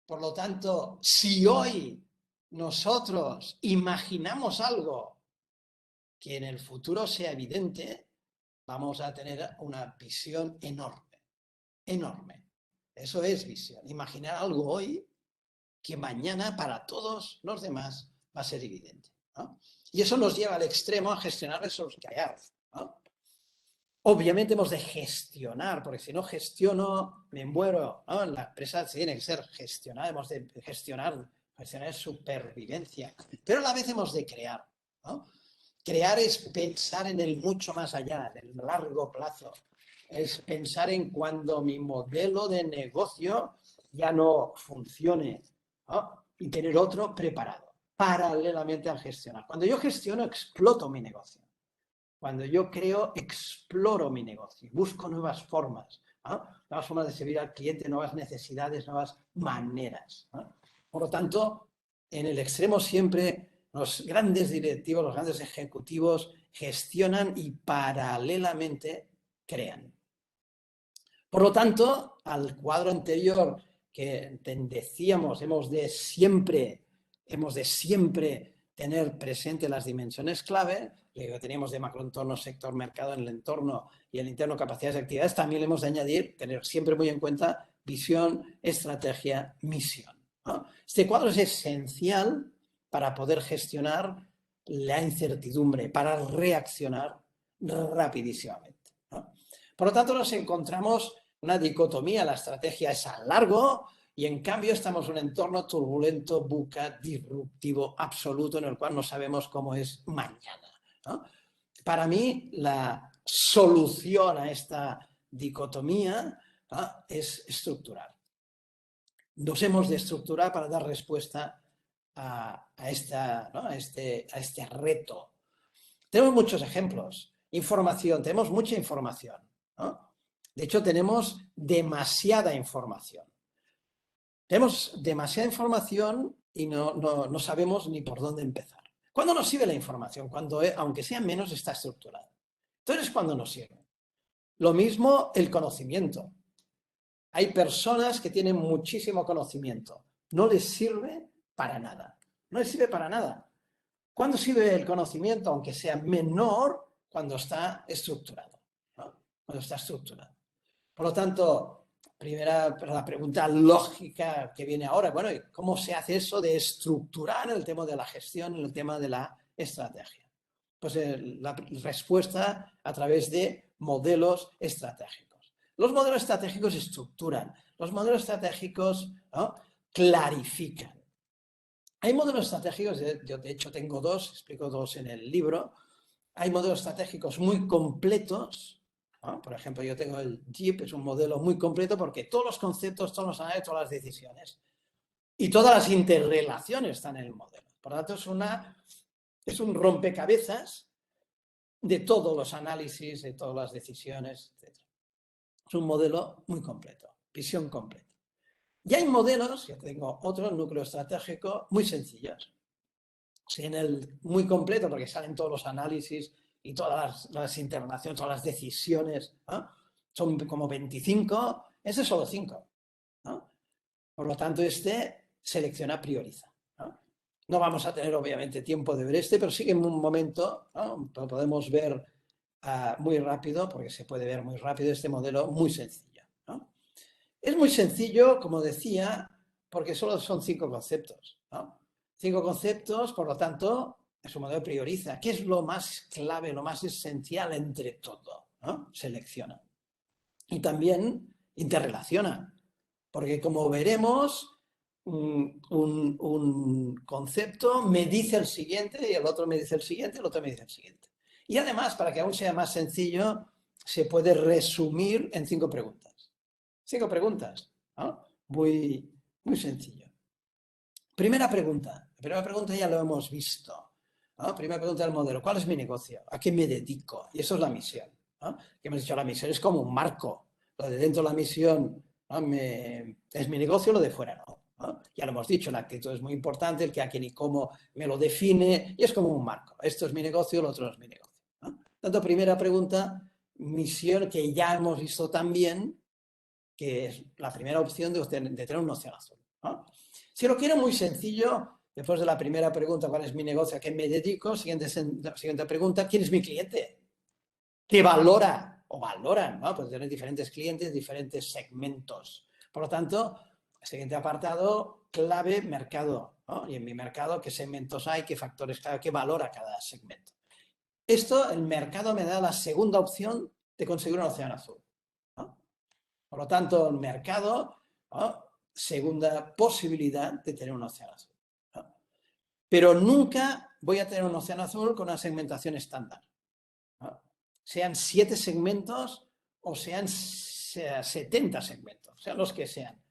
Por lo tanto, si hoy nosotros imaginamos algo que en el futuro sea evidente, vamos a tener una visión enorme, enorme. Eso es visión. Imaginar algo hoy que mañana para todos los demás va a ser evidente, ¿no? Y eso nos lleva al extremo a gestionar esos callados, ¿no? Obviamente hemos de gestionar, porque si no gestiono, me muero, ¿no? La empresa tiene que ser gestionada, hemos de gestionar supervivencia, pero a la vez hemos de crear, ¿no? Crear es pensar en el mucho más allá, en el largo plazo. Es pensar en cuando mi modelo de negocio ya no funcione, ¿no? Y tener otro preparado, paralelamente al gestionar. Cuando yo gestiono, exploto mi negocio. Cuando yo creo, exploro mi negocio, busco nuevas formas, ¿no? Nuevas formas de servir al cliente, nuevas necesidades, nuevas maneras, ¿no? Por lo tanto, en el extremo siempre los grandes directivos, los grandes ejecutivos gestionan y paralelamente crean. Por lo tanto, al cuadro anterior que decíamos, hemos de siempre tener presente las dimensiones clave, que teníamos de macroentorno, sector, mercado en el entorno y el interno, capacidades y actividades, también le hemos de añadir, tener siempre muy en cuenta visión, estrategia, misión, ¿no? Este cuadro es esencial para poder gestionar la incertidumbre, para reaccionar rapidísimamente, ¿no? Por lo tanto, nos encontramos una dicotomía, la estrategia es a largo y en cambio estamos en un entorno turbulento, buca, disruptivo, absoluto, en el cual no sabemos cómo es mañana, ¿no? Para mí, la solución a esta dicotomía, ¿no?, es estructurar. Nos hemos de estructurar para dar respuesta a este reto. Tenemos muchos ejemplos. Información, tenemos mucha información, ¿no? De hecho, tenemos demasiada información. Tenemos demasiada información y no sabemos ni por dónde empezar. ¿Cuándo nos sirve la información? Cuando, aunque sea menos, está estructurada. Entonces, ¿cuándo nos sirve? Lo mismo el conocimiento. Hay personas que tienen muchísimo conocimiento. No les sirve para nada. No les sirve para nada. ¿Cuándo sirve el conocimiento, aunque sea menor? Cuando está estructurado, ¿no? Cuando está estructurado. Por lo tanto, la pregunta lógica que viene ahora, bueno, ¿cómo se hace eso de estructurar el tema de la gestión, el tema de la estrategia? Pues la respuesta a través de modelos estratégicos. Los modelos estratégicos estructuran, los modelos estratégicos, ¿no?, clarifican. Hay modelos estratégicos, yo de hecho tengo dos, explico dos en el libro. Hay modelos estratégicos muy completos, ¿no? Por ejemplo, yo tengo el JEEP, es un modelo muy completo porque todos los conceptos, todos los análisis, todas las decisiones y todas las interrelaciones están en el modelo. Por lo tanto, es un rompecabezas de todos los análisis, de todas las decisiones, etc. Es un modelo muy completo, visión completa. Y hay modelos, yo tengo otro, el núcleo estratégico, muy sencillos. En el muy completo, porque salen todos los análisis y todas las interrelaciones, todas las decisiones, ¿no? Son como 25, ese es solo 5, ¿no? Por lo tanto, selecciona, prioriza, ¿no? No vamos a tener, obviamente, tiempo de ver pero sí que en un momento, ¿no?, lo podemos ver muy rápido, porque se puede ver muy rápido este modelo muy sencillo, ¿no? Es muy sencillo, como decía, porque solo son 5 conceptos, ¿no? 5 conceptos, por lo tanto, su modelo prioriza. ¿Qué es lo más clave, lo más esencial entre todo, ¿no? Selecciona. Y también interrelaciona, porque como veremos, un concepto me dice el siguiente y el otro me dice el siguiente, el otro me dice el siguiente. Y además, para que aún sea más sencillo, se puede resumir en 5 preguntas. 5 preguntas, ¿no? Muy, muy sencillo. Primera pregunta. La primera pregunta ya lo hemos visto, ¿no? Primera pregunta del modelo. ¿Cuál es mi negocio? ¿A qué me dedico? Y eso es la misión, ¿no? Que hemos dicho, la misión es como un marco. Lo de dentro de la misión, ¿no?, es mi negocio, lo de fuera no. ¿no? Ya lo hemos dicho, la actitud es muy importante, el qué, a quién y cómo me lo define, y es como un marco. Esto es mi negocio, lo otro es mi negocio, ¿no? Tanto, primera pregunta, misión que ya hemos visto también, que es la primera opción de tener un océano azul, ¿no? Si lo quiero muy sencillo, después de la primera pregunta, ¿cuál es mi negocio? ¿A qué me dedico? Siguiente pregunta, ¿quién es mi cliente? ¿Qué valora o valoran? ¿No? Pues tener diferentes clientes, diferentes segmentos. Por lo tanto, el siguiente apartado, clave, mercado, ¿no? Y en mi mercado, ¿qué segmentos hay? ¿Qué factores clave? ¿Qué valora cada segmento? Esto, el mercado me da la segunda opción de conseguir un océano azul, ¿no? Por lo tanto, el mercado, ¿no? Segunda posibilidad de tener un océano azul, ¿no? Pero nunca voy a tener un océano azul con una segmentación estándar, ¿no? Sean 7 segmentos o sean 70 segmentos, sean los que sean.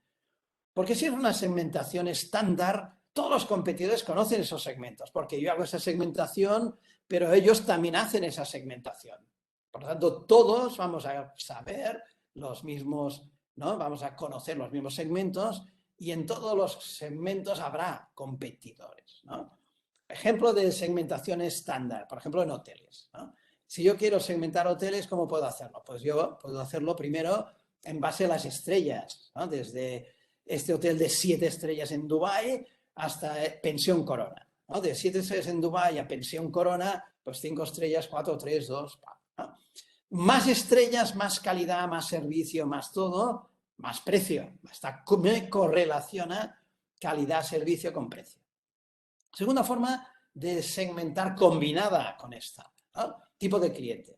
Porque si es una segmentación estándar, todos los competidores conocen esos segmentos, porque yo hago esa segmentación, pero ellos también hacen esa segmentación. Por lo tanto, todos vamos a saber los mismos, ¿no? Vamos a conocer los mismos segmentos y en todos los segmentos habrá competidores, ¿no? Ejemplo de segmentación estándar, por ejemplo, en hoteles, ¿no? Si yo quiero segmentar hoteles, ¿cómo puedo hacerlo? Pues yo puedo hacerlo primero en base a las estrellas, ¿no? Desde este hotel de 7 estrellas en Dubái hasta Pensión Corona, ¿no? De 7 estrellas en Dubái a Pensión Corona, pues 5 estrellas, 4, 3, 2, ¿no? Más estrellas, más calidad, más servicio, más todo, más precio. Me correlaciona calidad, servicio con precio. Segunda forma de segmentar combinada con esta, ¿no? Tipo de cliente.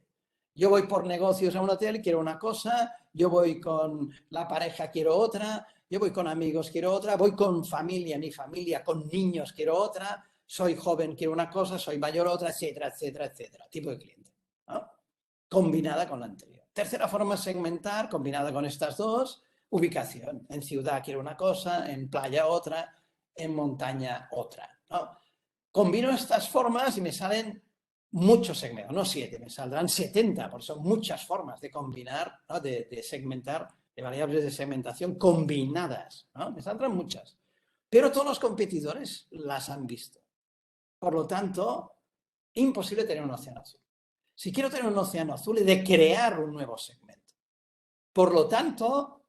Yo voy por negocios a un hotel, quiero una cosa, yo voy con la pareja, quiero otra, yo voy con amigos, quiero otra, voy con familia, mi familia, con niños, quiero otra, soy joven, quiero una cosa, soy mayor, otra, etcétera, etcétera, etcétera. Tipo de cliente, ¿no? Combinada con la anterior. Tercera forma de segmentar, combinada con estas dos, ubicación. En ciudad quiero una cosa, en playa otra, en montaña otra, ¿no? Combino estas formas y me salen muchos segmentos, no 7, me saldrán 70, porque son muchas formas de combinar, ¿no? de segmentar, de variables de segmentación combinadas, ¿no? Me saldrán muchas. Pero todos los competidores las han visto. Por lo tanto, imposible tener un océano azul. Si quiero tener un océano azul, he de crear un nuevo segmento. Por lo tanto,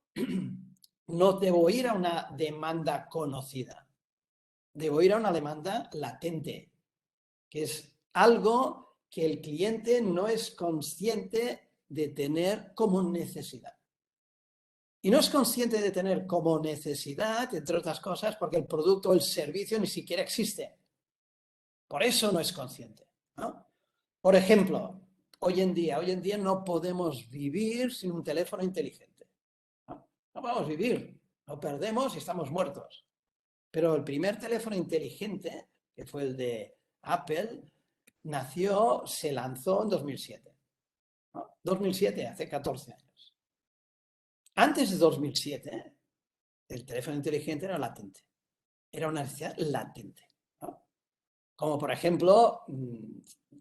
no debo ir a una demanda conocida. Debo ir a una demanda latente, que es algo que el cliente no es consciente de tener como necesidad. Y no es consciente de tener como necesidad, entre otras cosas, porque el producto o el servicio ni siquiera existe. Por eso no es consciente, ¿no? Por ejemplo, hoy en día no podemos vivir sin un teléfono inteligente, ¿no? No podemos vivir, lo perdemos y estamos muertos. Pero el primer teléfono inteligente, que fue el de Apple, se lanzó en 2007. ¿No? 2007, hace 14 años. Antes de 2007, el teléfono inteligente era latente. Era una necesidad latente, ¿no? Como por ejemplo,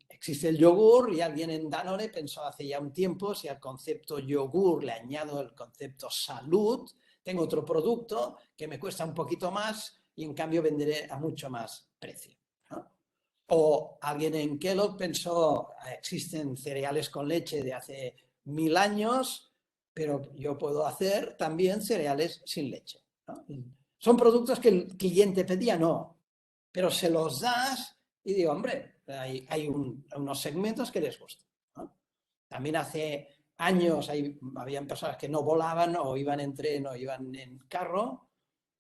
existe el yogur y alguien en Danone pensó hace ya un tiempo, si al concepto yogur le añado el concepto salud, tengo otro producto que me cuesta un poquito más y en cambio venderé a mucho más precio, ¿no? O alguien en Kellogg pensó, existen cereales con leche de hace 1000 años, pero yo puedo hacer también cereales sin leche, ¿no? ¿Son productos que el cliente pedía? No, pero se los das y digo, hombre, hay unos segmentos que les gustan, ¿no? También hace años habían personas que no volaban o iban en tren o iban en carro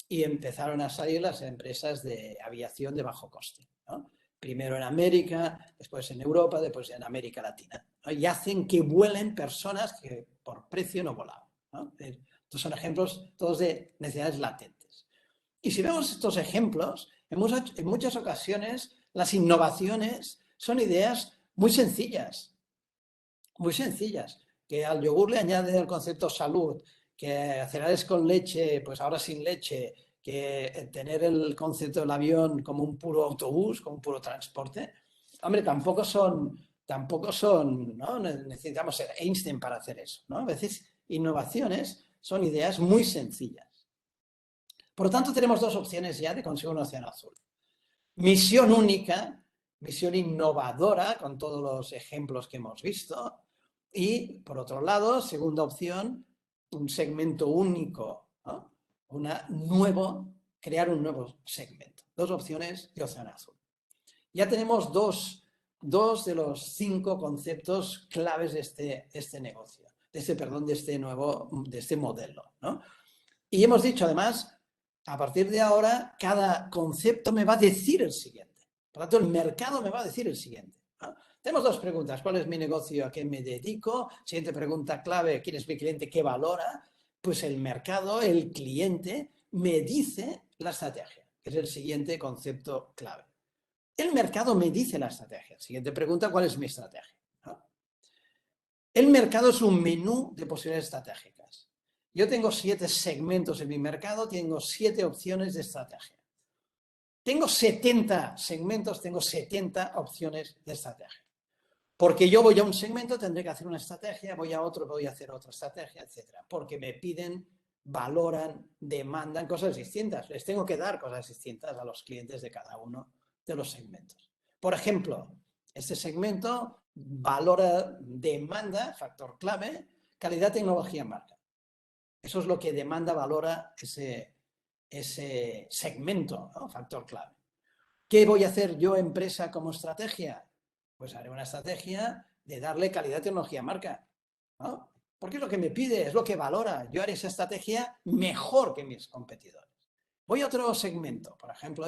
y empezaron a salir las empresas de aviación de bajo coste, ¿no? Primero en América, después en Europa, después en América Latina, ¿no? Y hacen que vuelen personas que por precio no volaban, ¿no? Estos son ejemplos todos de necesidades latentes. Y si vemos estos ejemplos, en muchas ocasiones las innovaciones son ideas muy sencillas, que al yogur le añade el concepto salud, que cereales con leche, pues ahora sin leche, que tener el concepto del avión como un puro autobús, como un puro transporte. Hombre, tampoco son, ¿no? Necesitamos ser Einstein para hacer eso, ¿no? A veces innovaciones son ideas muy sencillas. Por lo tanto, tenemos dos opciones ya de conseguir un océano azul. Misión única, misión innovadora, con todos los ejemplos que hemos visto. Y, por otro lado, segunda opción, un segmento único, ¿no? Crear un nuevo segmento. Dos opciones de océano azul. Ya tenemos dos de los 5 conceptos claves de este negocio, de este modelo, ¿no? Y hemos dicho, además, a partir de ahora, cada concepto me va a decir el siguiente. Por lo tanto, el mercado me va a decir el siguiente, ¿no? Tenemos dos preguntas. ¿Cuál es mi negocio? ¿A qué me dedico? Siguiente pregunta clave. ¿Quién es mi cliente? ¿Qué valora? Pues el mercado, el cliente, me dice la estrategia, que es el siguiente concepto clave. El mercado me dice la estrategia. Siguiente pregunta, ¿cuál es mi estrategia? ¿No? El mercado es un menú de posibilidades estratégicas. Yo tengo 7 segmentos en mi mercado, tengo 7 opciones de estrategia. Tengo 70 segmentos, tengo 70 opciones de estrategia. Porque yo voy a un segmento, tendré que hacer una estrategia, voy a otro, voy a hacer otra estrategia, etc. Porque me piden, valoran, demandan cosas distintas. Les tengo que dar cosas distintas a los clientes de cada uno de los segmentos. Por ejemplo, este segmento valora, demanda, factor clave, calidad, tecnología, marca. Eso es lo que demanda, valora ese segmento, ¿no? Factor clave. ¿Qué voy a hacer yo, empresa, como estrategia? Pues haré una estrategia de darle calidad, tecnología, marca, ¿no? Porque es lo que me pide, es lo que valora. Yo haré esa estrategia mejor que mis competidores. Voy a otro segmento, por ejemplo,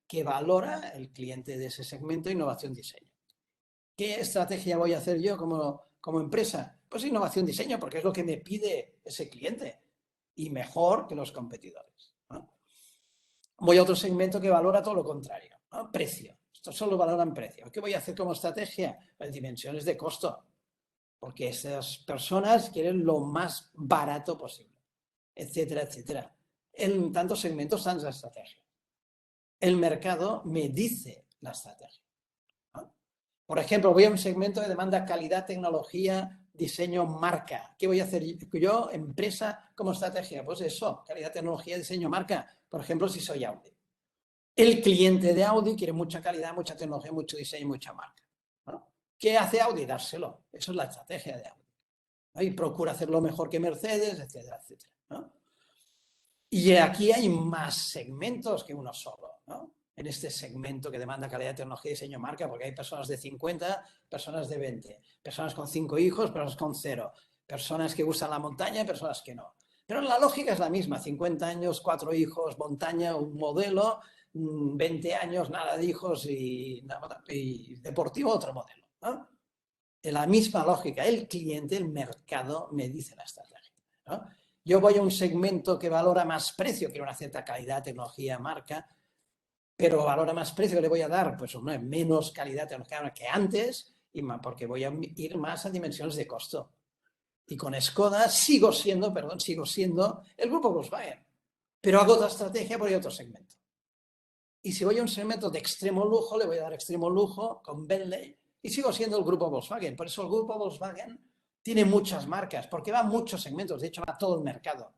que valora el cliente de ese segmento, innovación, diseño. ¿Qué estrategia voy a hacer yo como empresa? Pues innovación, diseño, porque es lo que me pide ese cliente y mejor que los competidores, ¿no? Voy a otro segmento que valora todo lo contrario, ¿no? Precio. Estos solo valoran precio. ¿Qué voy a hacer como estrategia? Las dimensiones de costo, porque esas personas quieren lo más barato posible, etcétera, etcétera. En tantos segmentos, tantas estrategias. El mercado me dice la estrategia, ¿no? Por ejemplo, voy a un segmento que demanda calidad, tecnología, diseño, marca. ¿Qué voy a hacer yo, empresa, como estrategia? Pues eso, calidad, tecnología, diseño, marca. Por ejemplo, si soy Audi. El cliente de Audi quiere mucha calidad, mucha tecnología, mucho diseño, mucha marca, ¿no? ¿Qué hace Audi? Dárselo. Eso es la estrategia de Audi, ¿no? Y procura hacerlo mejor que Mercedes, etcétera, etcétera, ¿no? Y aquí hay más segmentos que uno solo, ¿no? En este segmento que demanda calidad, tecnología, diseño, marca, porque hay personas de 50, personas de 20, personas con 5 hijos, personas con 0, personas que gustan la montaña y personas que no. Pero la lógica es la misma, 50 años, 4 hijos, montaña, un modelo, 20 años, nada de hijos y deportivo, otro modelo, ¿no? En la misma lógica, el cliente, el mercado me dice la estrategia, ¿no? Yo voy a un segmento que valora más precio, quiero una cierta calidad, tecnología, marca, pero valora más precio que le voy a dar, pues una menos calidad, tecnología que antes, porque voy a ir más a dimensiones de costo. Y con Skoda sigo siendo el grupo Volkswagen, pero hago otra estrategia por otro segmento. Y si voy a un segmento de extremo lujo, le voy a dar extremo lujo con Bentley y sigo siendo el grupo Volkswagen. Por eso el grupo Volkswagen tiene muchas marcas, porque va a muchos segmentos, de hecho va a todo el mercado.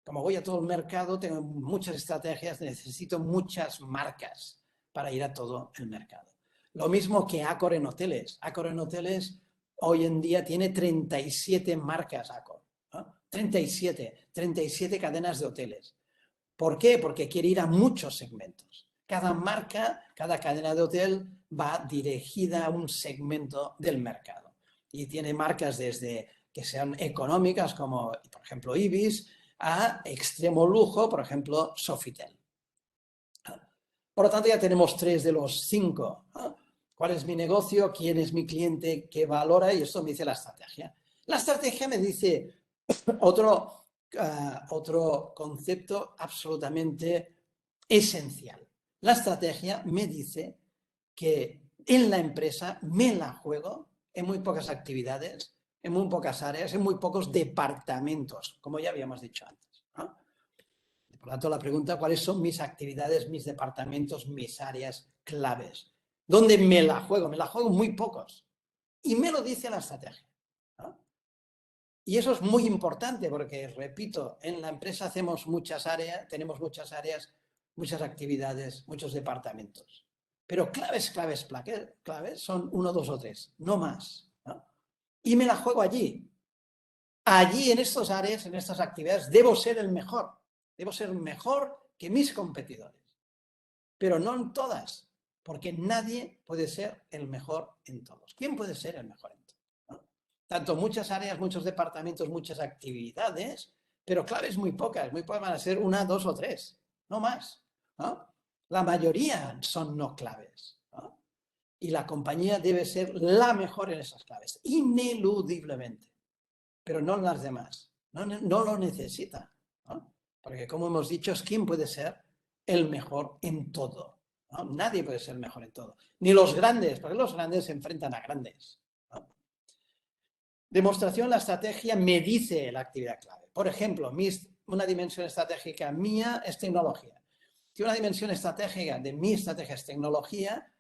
Como voy a todo el mercado, tengo muchas estrategias, necesito muchas marcas para ir a todo el mercado. Lo mismo que Accor en hoteles. Accor en hoteles hoy en día tiene 37 marcas Accor, ¿no? 37 cadenas de hoteles. ¿Por qué? Porque quiere ir a muchos segmentos. Cada marca, cada cadena de hotel va dirigida a un segmento del mercado. Y tiene marcas desde que sean económicas, como por ejemplo Ibis, a extremo lujo, por ejemplo Sofitel. Por lo tanto, ya tenemos 3 de los 5. ¿Cuál es mi negocio? ¿Quién es mi cliente? ¿Qué valora? Y esto me dice la estrategia. La estrategia me dice otro concepto absolutamente esencial. La estrategia me dice que en la empresa me la juego en muy pocas actividades, en muy pocas áreas, en muy pocos departamentos, como ya habíamos dicho antes, ¿no? Por lo tanto, la pregunta, ¿cuáles son mis actividades, mis departamentos, mis áreas claves? ¿Dónde me la juego? Me la juego en muy pocos. Y me lo dice la estrategia, ¿no? Y eso es muy importante porque, repito, en la empresa hacemos muchas áreas, tenemos muchas áreas, muchas actividades, muchos departamentos. Pero claves son 1, 2 o 3, no más, ¿no? Y me la juego allí. Allí, en estas áreas, en estas actividades, debo ser el mejor. Debo ser mejor que mis competidores. Pero no en todas, porque nadie puede ser el mejor en todos. ¿Quién puede ser el mejor en todos? ¿No? Tanto muchas áreas, muchos departamentos, muchas actividades, pero claves muy pocas van a ser 1, 2 o 3, no más, ¿no? La mayoría son no claves, ¿no? Y la compañía debe ser la mejor en esas claves, ineludiblemente, pero no en las demás. No lo necesita, ¿no? Porque, como hemos dicho, ¿quién puede ser el mejor en todo? ¿No? Nadie puede ser el mejor en todo. Ni los grandes, porque los grandes se enfrentan a grandes, ¿no? Demostración, la estrategia me dice la actividad clave. Por ejemplo, una dimensión estratégica mía es tecnología. Si una dimensión estratégica de mi estrategia es tecnología,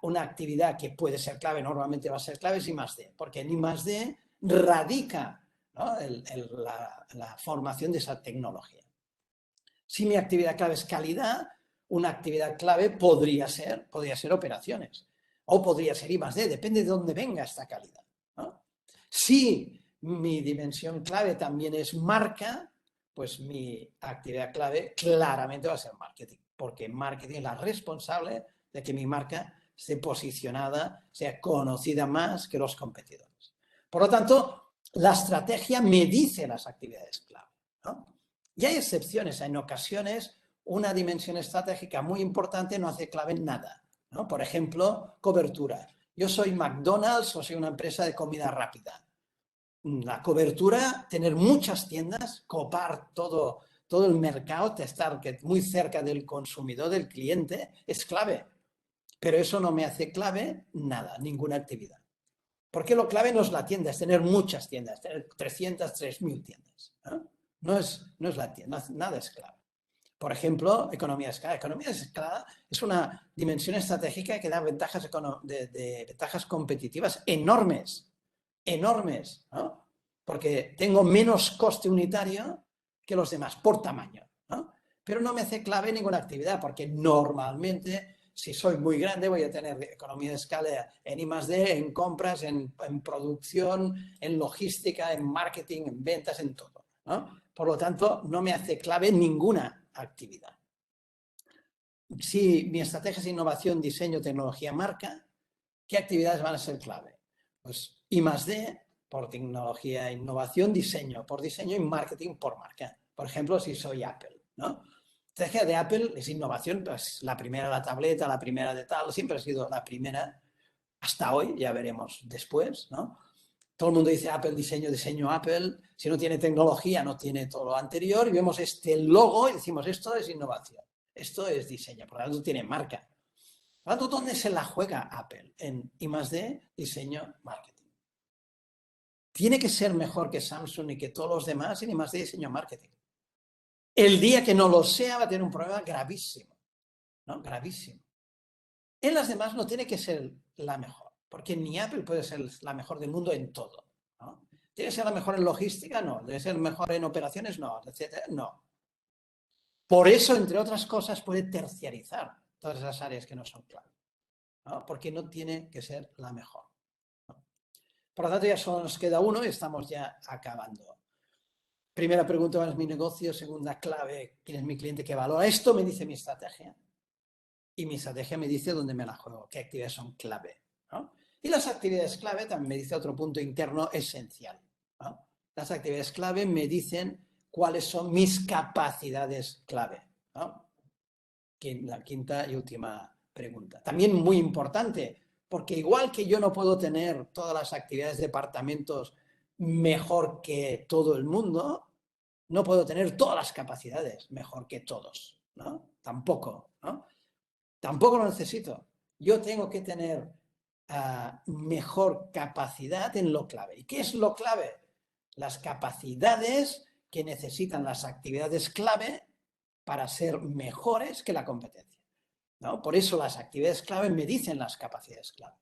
una actividad que puede ser clave, normalmente va a ser clave, es I+D, porque en I+D radica, ¿no?, la formación de esa tecnología. Si mi actividad clave es calidad, una actividad clave podría ser operaciones, o podría ser I+D, depende de dónde venga esta calidad, ¿no? Si mi dimensión clave también es marca, pues mi actividad clave claramente va a ser marketing, porque marketing es la responsable de que mi marca esté posicionada, sea conocida más que los competidores. Por lo tanto, la estrategia me dice las actividades clave, ¿no? Y hay excepciones, en ocasiones una dimensión estratégica muy importante no hace clave en nada, ¿no? Por ejemplo, cobertura. Yo soy McDonald's o soy una empresa de comida rápida. La cobertura, tener muchas tiendas, copar todo el mercado, estar muy cerca del consumidor, del cliente, es clave. Pero eso no me hace clave nada, ninguna actividad. Porque lo clave no es la tienda, es tener muchas tiendas, tener 300, 3.000 tiendas, ¿no? No es la tienda, nada es clave. Por ejemplo, economía de escala. Economía de escala es una dimensión estratégica que da ventajas competitivas enormes, ¿no? Porque tengo menos coste unitario que los demás por tamaño, ¿no? Pero no me hace clave ninguna actividad, porque normalmente, si soy muy grande, voy a tener economía de escala en I+D, en compras, en producción, en logística, en marketing, en ventas, en todo, ¿no? Por lo tanto, no me hace clave ninguna actividad. Si mi estrategia es innovación, diseño, tecnología, marca, ¿qué actividades van a ser clave? Pues I+D por tecnología, innovación, diseño por diseño y marketing por marca. Por ejemplo, si soy Apple, ¿no? La estrategia de Apple es innovación, pues la primera la tableta, la primera de tal, siempre ha sido la primera hasta hoy, ya veremos después, ¿no? Todo el mundo dice Apple, diseño Apple. Si no tiene tecnología, no tiene todo lo anterior. Y vemos este logo y decimos, esto es innovación, esto es diseño, por lo tanto tiene marca. Por lo tanto, ¿dónde se la juega Apple? En I+D, diseño, marketing. Tiene que ser mejor que Samsung y que todos los demás en I+D, diseño, marketing. El día que no lo sea va a tener un problema gravísimo, ¿no? Gravísimo. En las demás no tiene que ser la mejor, porque ni Apple puede ser la mejor del mundo en todo, ¿no? ¿Tiene que ser la mejor en logística? No. ¿Debe ser mejor en operaciones? No, etcétera. No. Por eso, entre otras cosas, puede terciarizar todas esas áreas que no son clave, ¿no? Porque no tiene que ser la mejor, ¿no? Por lo tanto, ya solo nos queda uno y estamos ya acabando. Primera pregunta, ¿cuál es mi negocio? Segunda clave, ¿quién es mi cliente que valora? Esto me dice mi estrategia. Y mi estrategia me dice dónde me la juego, qué actividades son clave, ¿no? Y las actividades clave también me dice otro punto interno esencial, ¿no? Las actividades clave me dicen cuáles son mis capacidades clave, ¿no? La quinta y última pregunta. También muy importante, porque igual que yo no puedo tener todas las actividades de departamentos mejor que todo el mundo, no puedo tener todas las capacidades mejor que todos, ¿no? Tampoco, ¿no? Tampoco lo necesito. Yo tengo que tener mejor capacidad en lo clave. ¿Y qué es lo clave? Las capacidades que necesitan las actividades clave para ser mejores que la competencia, ¿no? Por eso las actividades clave me dicen las capacidades clave.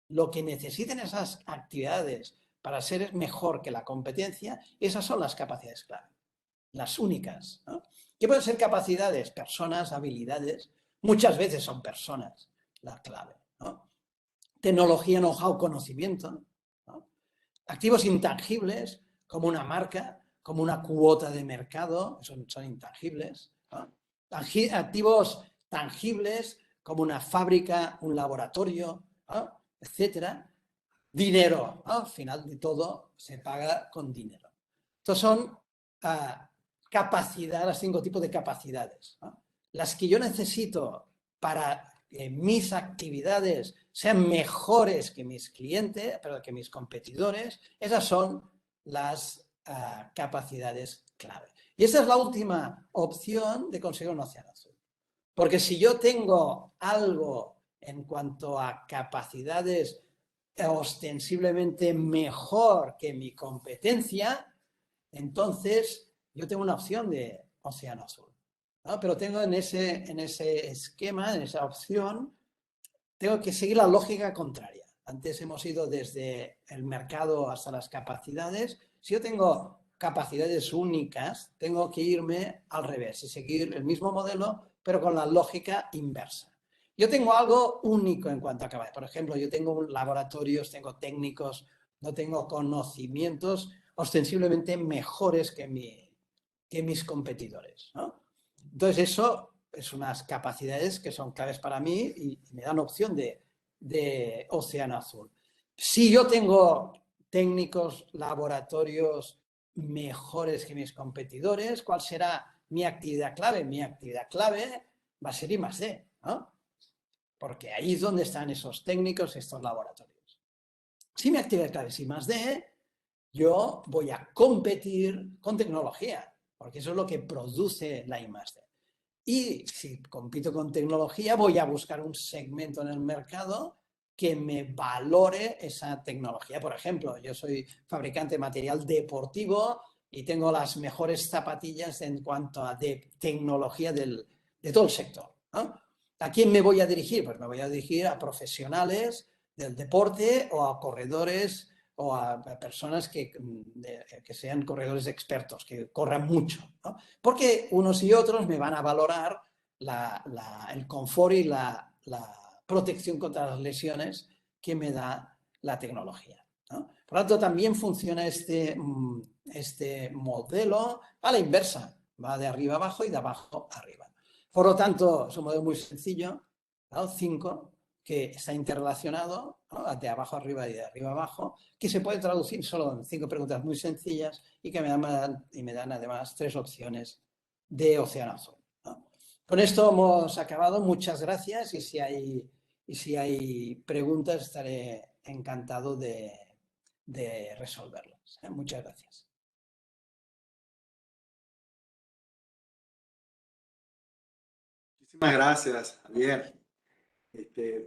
Lo que necesiten esas actividades para ser mejor que la competencia, esas son las capacidades clave, las únicas, ¿no? ¿Qué pueden ser capacidades? Personas, habilidades, muchas veces son personas la clave, ¿no? Tecnología, know-how, conocimiento, ¿no? Activos intangibles, como una marca, como una cuota de mercado, son intangibles, ¿no? Activos tangibles, como una fábrica, un laboratorio, ¿no? Etcétera. Dinero, ¿no? Al final de todo se paga con dinero. Estos son capacidades, los 5 tipos de capacidades, ¿no? Las que yo necesito para que mis actividades sean mejores que mis clientes, pero que mis competidores, esas son las capacidades clave. Y esa es la última opción de conseguir un océano azul. Porque si yo tengo algo en cuanto a capacidades ostensiblemente mejor que mi competencia, entonces yo tengo una opción de océano azul, ¿no? Pero tengo en ese esquema, en esa opción, tengo que seguir la lógica contraria. Antes hemos ido desde el mercado hasta las capacidades. Si yo tengo capacidades únicas, tengo que irme al revés y seguir el mismo modelo, pero con la lógica inversa. Yo tengo algo único en cuanto a capacidades. Por ejemplo, yo tengo laboratorios, tengo técnicos, no tengo conocimientos ostensiblemente mejores que mis competidores, ¿no? Entonces, eso es unas capacidades que son claves para mí y me dan opción de océano azul. Si yo tengo técnicos, laboratorios mejores que mis competidores, ¿cuál será mi actividad clave? Mi actividad clave va a ser I+D, ¿no? Porque ahí es donde están esos técnicos, estos laboratorios. Si mi actividad clave es I+D, yo voy a competir con tecnología, porque eso es lo que produce la I+D. Y si compito con tecnología, voy a buscar un segmento en el mercado que me valore esa tecnología. Por ejemplo, yo soy fabricante de material deportivo y tengo las mejores zapatillas en cuanto a tecnología de todo el sector, ¿no? ¿A quién me voy a dirigir? Pues me voy a dirigir a profesionales del deporte o a corredores o a personas que sean corredores expertos, que corran mucho, ¿no? Porque unos y otros me van a valorar el confort y la protección contra las lesiones que me da la tecnología, ¿no? Por lo tanto, también funciona este modelo a la inversa, va de arriba abajo y de abajo arriba. Por lo tanto, es un modelo muy sencillo, ¿no? 5, que está interrelacionado, ¿no? De abajo arriba y de arriba abajo, que se puede traducir solo en 5 preguntas muy sencillas y que me dan además 3 opciones de océano azul, ¿no? Con esto hemos acabado. Muchas gracias y si hay preguntas estaré encantado de resolverlas, ¿eh? Muchas gracias. Muchísimas gracias, Javier.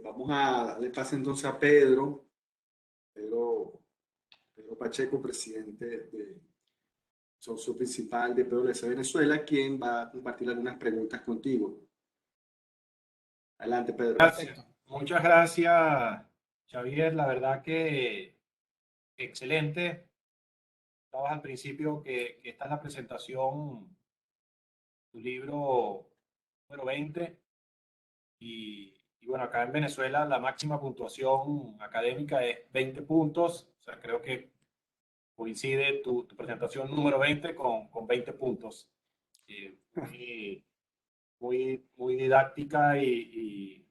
Vamos a darle pase entonces a Pedro Pacheco, presidente de socio principal de PwC Venezuela, quien va a compartir algunas preguntas contigo. Adelante, Pedro. Gracias. Muchas gracias, Xavier. La verdad que excelente. Estabas al principio que esta es la presentación, tu libro número 20. Y bueno, acá en Venezuela la máxima puntuación académica es 20 puntos. O sea, creo que coincide tu presentación número 20 con 20 puntos. Muy didáctica y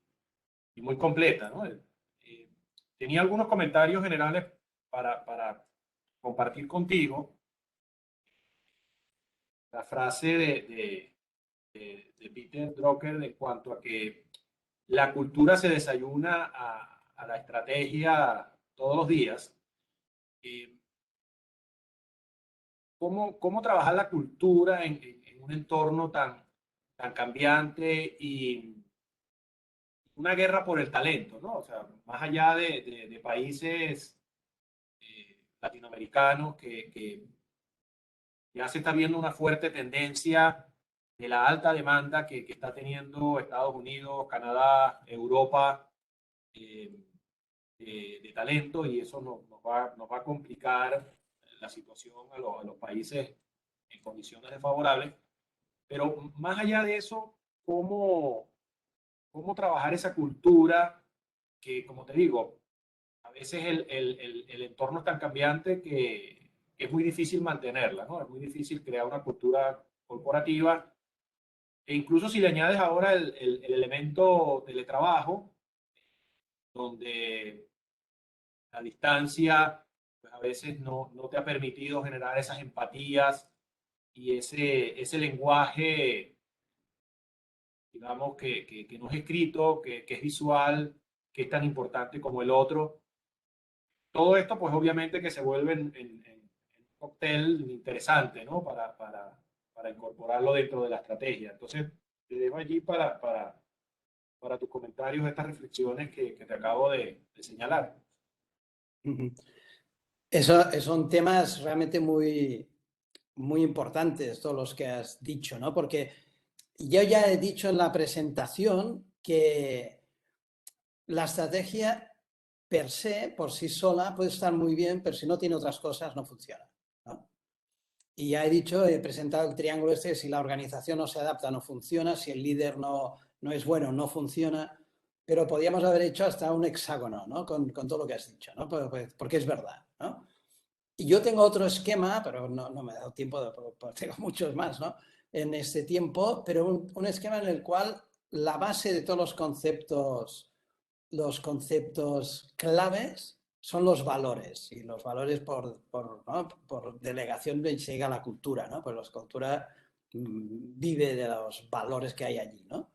muy completa, ¿no? Tenía algunos comentarios generales para compartir contigo. La frase de Peter Drucker de cuanto a que la cultura se desayuna a la estrategia todos los días. ¿Cómo trabajar la cultura en un entorno tan cambiante y una guerra por el talento, ¿no? O sea, más allá de países latinoamericanos que ya se está viendo una fuerte tendencia de la alta demanda que está teniendo Estados Unidos, Canadá, Europa, de talento, y eso nos va a complicar la situación a los países en condiciones desfavorables. Pero más allá de eso, cómo trabajar esa cultura que, como te digo, a veces el entorno es tan cambiante que es muy difícil mantenerla, ¿no? Es muy difícil crear una cultura corporativa. E incluso si le añades ahora el elemento teletrabajo, donde la distancia pues a veces no te ha permitido generar esas empatías y ese lenguaje, digamos, que no es escrito, que es visual, que es tan importante como el otro. Todo esto, pues obviamente que se vuelve en un cóctel interesante, ¿no? Para incorporarlo dentro de la estrategia. Entonces, te dejo allí para tus comentarios estas reflexiones que te acabo de señalar. Son temas realmente muy, muy importantes, todos los que has dicho, ¿no? Porque yo ya he dicho en la presentación que la estrategia per se, por sí sola, puede estar muy bien, pero si no tiene otras cosas, no funciona, ¿no? Y ya he dicho, he presentado el triángulo este, si la organización no se adapta, no funciona, si el líder no es bueno, no funciona, pero podríamos haber hecho hasta un hexágono, ¿no? Con todo lo que has dicho, ¿no? Porque es verdad, ¿no? Y yo tengo otro esquema, pero no me ha dado tiempo, tengo muchos más, ¿no? En este tiempo, pero un esquema en el cual la base de todos los conceptos claves son los valores, y los valores ¿no? por delegación llega a la cultura, ¿no? Pues la cultura vive de los valores que hay allí, ¿no?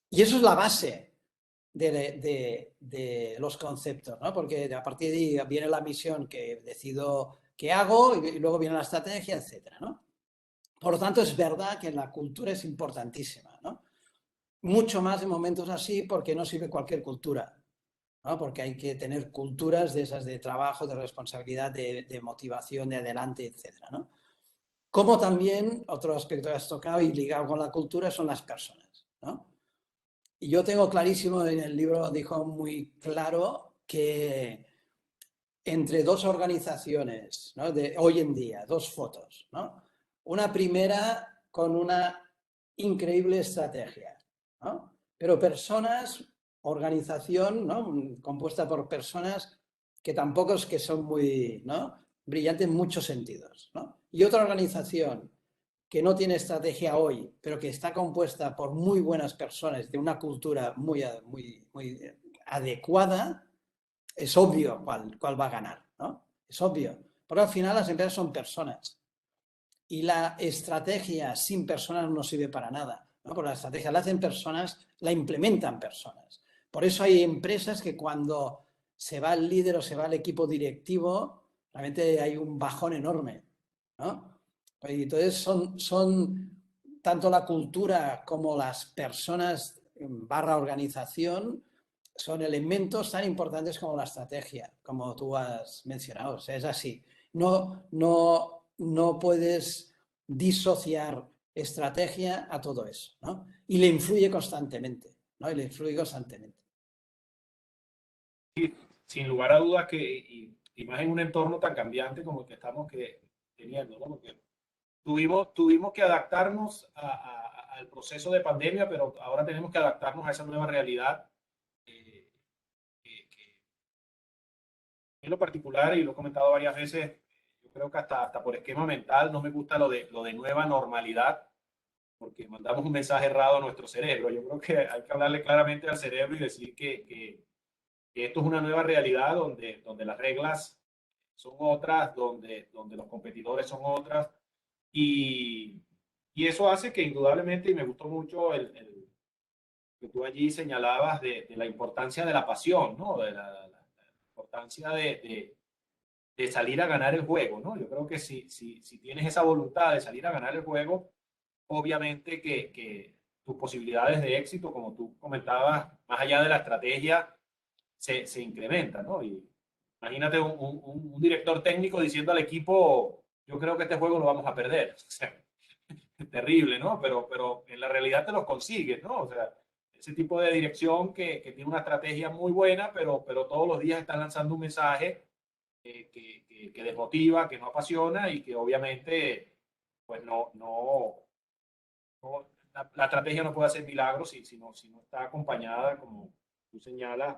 Y eso es la base de los conceptos, ¿no? Porque a partir de ahí viene la misión que decido qué hago y luego viene la estrategia, etcétera, ¿no? Por lo tanto, es verdad que la cultura es importantísima, ¿no? Mucho más en momentos así porque no sirve cualquier cultura, ¿no? Porque hay que tener culturas de esas de trabajo, de responsabilidad, de motivación, de adelante, etcétera, ¿no? Como también otro aspecto que has tocado y ligado con la cultura son las personas, ¿no? Y yo tengo clarísimo, en el libro dijo muy claro que entre dos organizaciones, ¿no? De hoy en día, dos fotos, ¿no? Una primera con una increíble estrategia, ¿no? Pero personas, organización, ¿no? Compuesta por personas que tampoco es que son muy, ¿no? Brillantes en muchos sentidos, ¿no? Y otra organización que no tiene estrategia hoy, pero que está compuesta por muy buenas personas de una cultura muy, muy, muy adecuada, es obvio cuál va a ganar, ¿no? Es obvio. Porque al final las empresas son personas. Y la estrategia sin personas no sirve para nada, ¿no? Porque la estrategia la hacen personas, la implementan personas. Por eso hay empresas que cuando se va el líder o se va el equipo directivo, realmente hay un bajón enorme, ¿no? Y entonces son tanto la cultura como las personas barra organización son elementos tan importantes como la estrategia, como tú has mencionado. O sea, es así. No puedes disociar estrategia a todo eso, ¿no? Y le influye constantemente, ¿no? Y le influye constantemente. Sin lugar a dudas y más en un entorno tan cambiante como el que estamos teniendo, ¿no? Porque tuvimos que adaptarnos al proceso de pandemia, pero ahora tenemos que adaptarnos a esa nueva realidad. En lo particular, y lo he comentado varias veces, yo creo que hasta por esquema mental no me gusta lo de nueva normalidad, porque mandamos un mensaje errado a nuestro cerebro. Yo creo que hay que hablarle claramente al cerebro y decir que esto es una nueva realidad donde las reglas son otras, donde los competidores son otras, y, y eso hace que indudablemente, y me gustó mucho que tú allí señalabas de la importancia de la pasión, ¿no? De la importancia de salir a ganar el juego, ¿no? Yo creo que si tienes esa voluntad de salir a ganar el juego, obviamente que tus posibilidades de éxito, como tú comentabas, más allá de la estrategia, se incrementan, ¿no? Y imagínate un director técnico diciendo al equipo, yo creo que este juego lo vamos a perder. O sea, terrible, ¿no? Pero en la realidad te los consigues, ¿no? O sea, ese tipo de dirección que tiene una estrategia muy buena, pero todos los días están lanzando un mensaje que desmotiva, que no apasiona y que obviamente pues la estrategia no puede hacer milagros si no está acompañada, como tú señalas,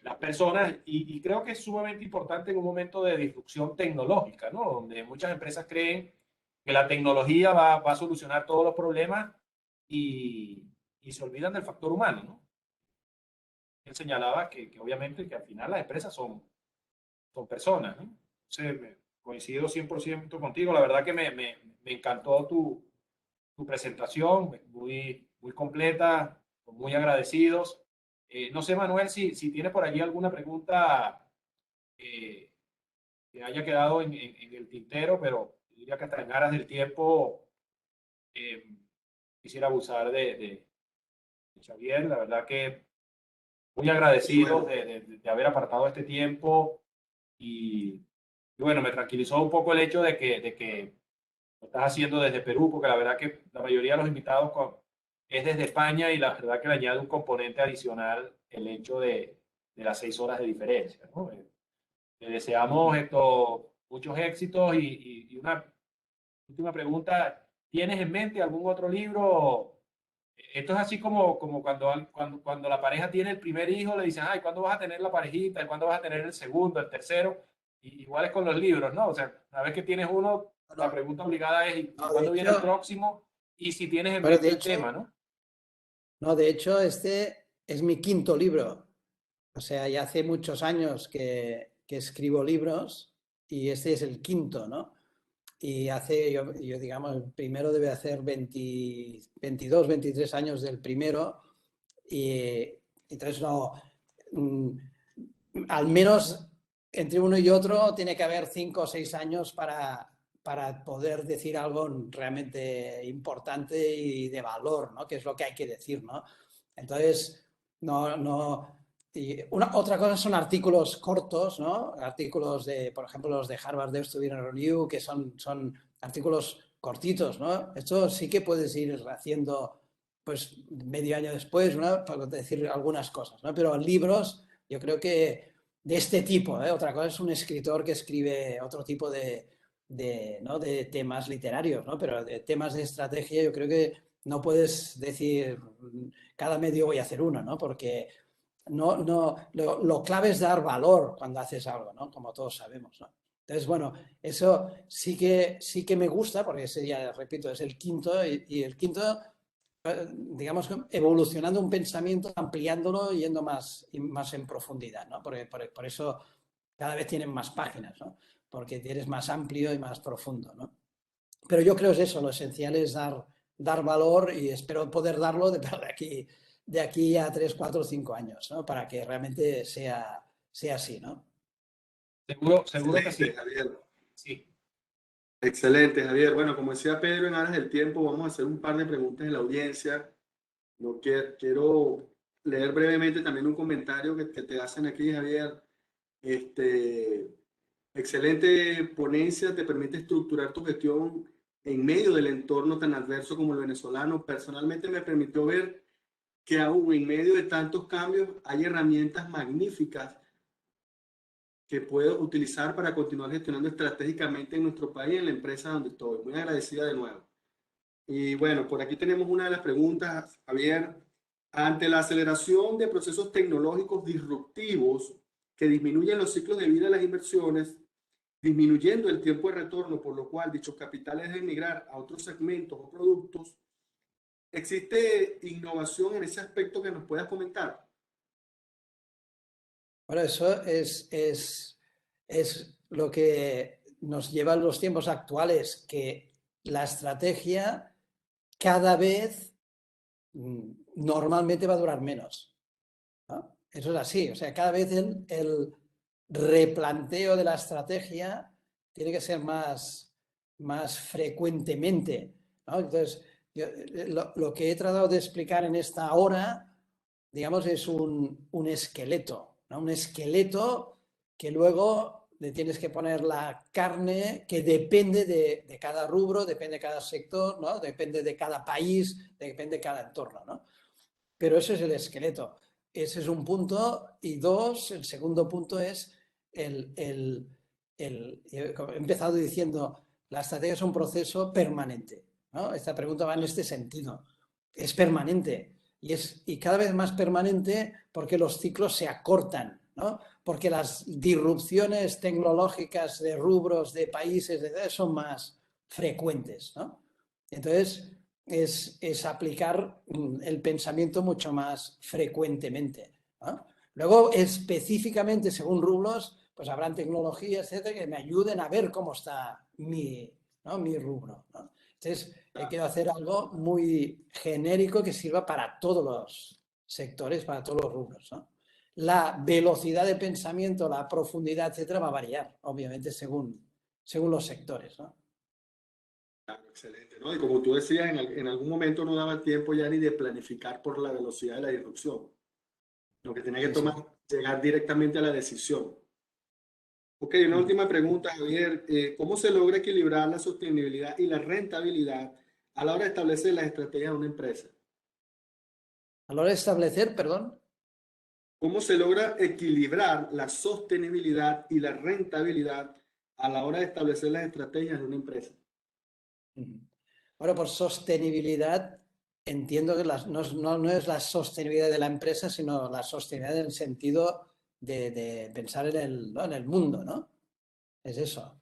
las personas. Y creo que es sumamente importante en un momento de disrupción tecnológica, ¿no? Donde muchas empresas creen que la tecnología va a solucionar todos los problemas y se olvidan del factor humano, ¿no? Él señalaba que obviamente que al final las empresas son personas, ¿no? Entonces, coincido 100% contigo. La verdad que me encantó tu presentación, muy completa, muy agradecidos. No sé, Manuel, si tienes por allí alguna pregunta que haya quedado en el tintero, pero diría que hasta en aras del tiempo quisiera abusar de Xavier. La verdad que muy agradecido de haber apartado este tiempo y bueno, me tranquilizó un poco el hecho de que lo estás haciendo desde Perú, porque la verdad que la mayoría de los invitados es desde España y la verdad que le añade un componente adicional el hecho de las 6 horas de diferencia, ¿no? Le deseamos muchos éxitos y una última pregunta, ¿tienes en mente algún otro libro? Esto es así como cuando la pareja tiene el primer hijo, le dicen, ay, ¿cuándo vas a tener la parejita? ¿Cuándo vas a tener el segundo, el tercero? Y igual es con los libros, ¿no? O sea, una vez que tienes uno, la pregunta obligada es, ¿y cuándo viene el próximo? Y si tienes en mente el tema, ¿no? No, de hecho, este es mi quinto libro. O sea, ya hace muchos años que escribo libros y este es el quinto, ¿no? Y yo digamos, el primero debe hacer 22, 23 años del primero y entonces no, al menos entre uno y otro tiene que haber 5 o 6 años para poder decir algo realmente importante y de valor, ¿no? Que es lo que hay que decir, ¿no? Entonces, otra cosa son artículos cortos, ¿no? Artículos por ejemplo, los de Harvard Student Review, que son artículos cortitos, ¿no? Esto sí que puedes ir haciendo, pues, medio año después, ¿no? Para decir algunas cosas, ¿no? Pero libros, yo creo que de este tipo, ¿eh? Otra cosa es un escritor que escribe otro tipo ¿no? de temas literarios, ¿no? Pero de temas de estrategia yo creo que no puedes decir cada medio voy a hacer uno, ¿no? Porque lo clave es dar valor cuando haces algo, ¿no? Como todos sabemos, ¿no? Entonces, bueno, eso sí que me gusta, porque ese ya, repito, es el quinto, y el quinto, digamos, evolucionando un pensamiento, ampliándolo, yendo más en profundidad, ¿no? Por eso cada vez tienen más páginas, ¿no? Porque eres más amplio y más profundo, ¿no? Pero yo creo que es eso, lo esencial es dar valor y espero poder darlo de aquí a 3, 4, 5 años, ¿no? Para que realmente sea así, ¿no? Seguro que sí. Javier. Sí. Excelente, Javier. Bueno, como decía Pedro, en aras del tiempo, vamos a hacer un par de preguntas de la audiencia. No quiero leer brevemente también un comentario que te hacen aquí, Javier. Excelente ponencia, te permite estructurar tu gestión en medio del entorno tan adverso como el venezolano. Personalmente me permitió ver que aún en medio de tantos cambios hay herramientas magníficas que puedo utilizar para continuar gestionando estratégicamente en nuestro país, en la empresa donde estoy. Muy agradecida de nuevo. Y bueno, por aquí tenemos una de las preguntas, Javier. Ante la aceleración de procesos tecnológicos disruptivos que disminuyen los ciclos de vida de las inversiones, disminuyendo el tiempo de retorno, por lo cual dichos capitales deben migrar a otros segmentos o productos, ¿existe innovación en ese aspecto que nos puedas comentar? Bueno, eso es lo que nos lleva a los tiempos actuales, que la estrategia cada vez normalmente va a durar menos, ¿no? Eso es así, o sea, cada vez el replanteo de la estrategia tiene que ser más frecuentemente, ¿no? Entonces, lo que he tratado de explicar en esta hora, digamos, es un esqueleto, ¿no? Un esqueleto que luego le tienes que poner la carne que depende de cada rubro, depende de cada sector, ¿no? Depende de cada país, depende de cada entorno, ¿no? pero ese es el esqueleto. Ese es un punto. Y dos, el segundo punto es he empezado diciendo, la estrategia es un proceso permanente, ¿no? Esta pregunta va en este sentido. Es permanente y cada vez más permanente porque los ciclos se acortan, ¿no? Porque las disrupciones tecnológicas de rubros, de países, son más frecuentes, ¿no? Entonces, es aplicar el pensamiento mucho más frecuentemente, ¿no? Luego, específicamente, según rubros, pues habrán tecnologías, etcétera, que me ayuden a ver cómo está ¿no? mi rubro, ¿no? Entonces, quiero hacer algo muy genérico que sirva para todos los sectores, para todos los rubros, ¿no? La velocidad de pensamiento, la profundidad, etcétera, va a variar, obviamente, según los sectores, ¿no? Claro, excelente, ¿no? Y como tú decías, en algún momento no daba el tiempo ya ni de planificar por la velocidad de la disrupción. Lo que tenía que tomar, llegar directamente a la decisión. Ok, una última pregunta, Javier. ¿Cómo se logra equilibrar la sostenibilidad y la rentabilidad a la hora de establecer las estrategias de una empresa? A la hora de establecer, perdón. ¿Cómo se logra equilibrar la sostenibilidad y la rentabilidad a la hora de establecer las estrategias de una empresa? Bueno, por sostenibilidad entiendo que no es la sostenibilidad de la empresa, sino la sostenibilidad en el sentido de pensar ¿no? en el mundo, ¿no? Es eso.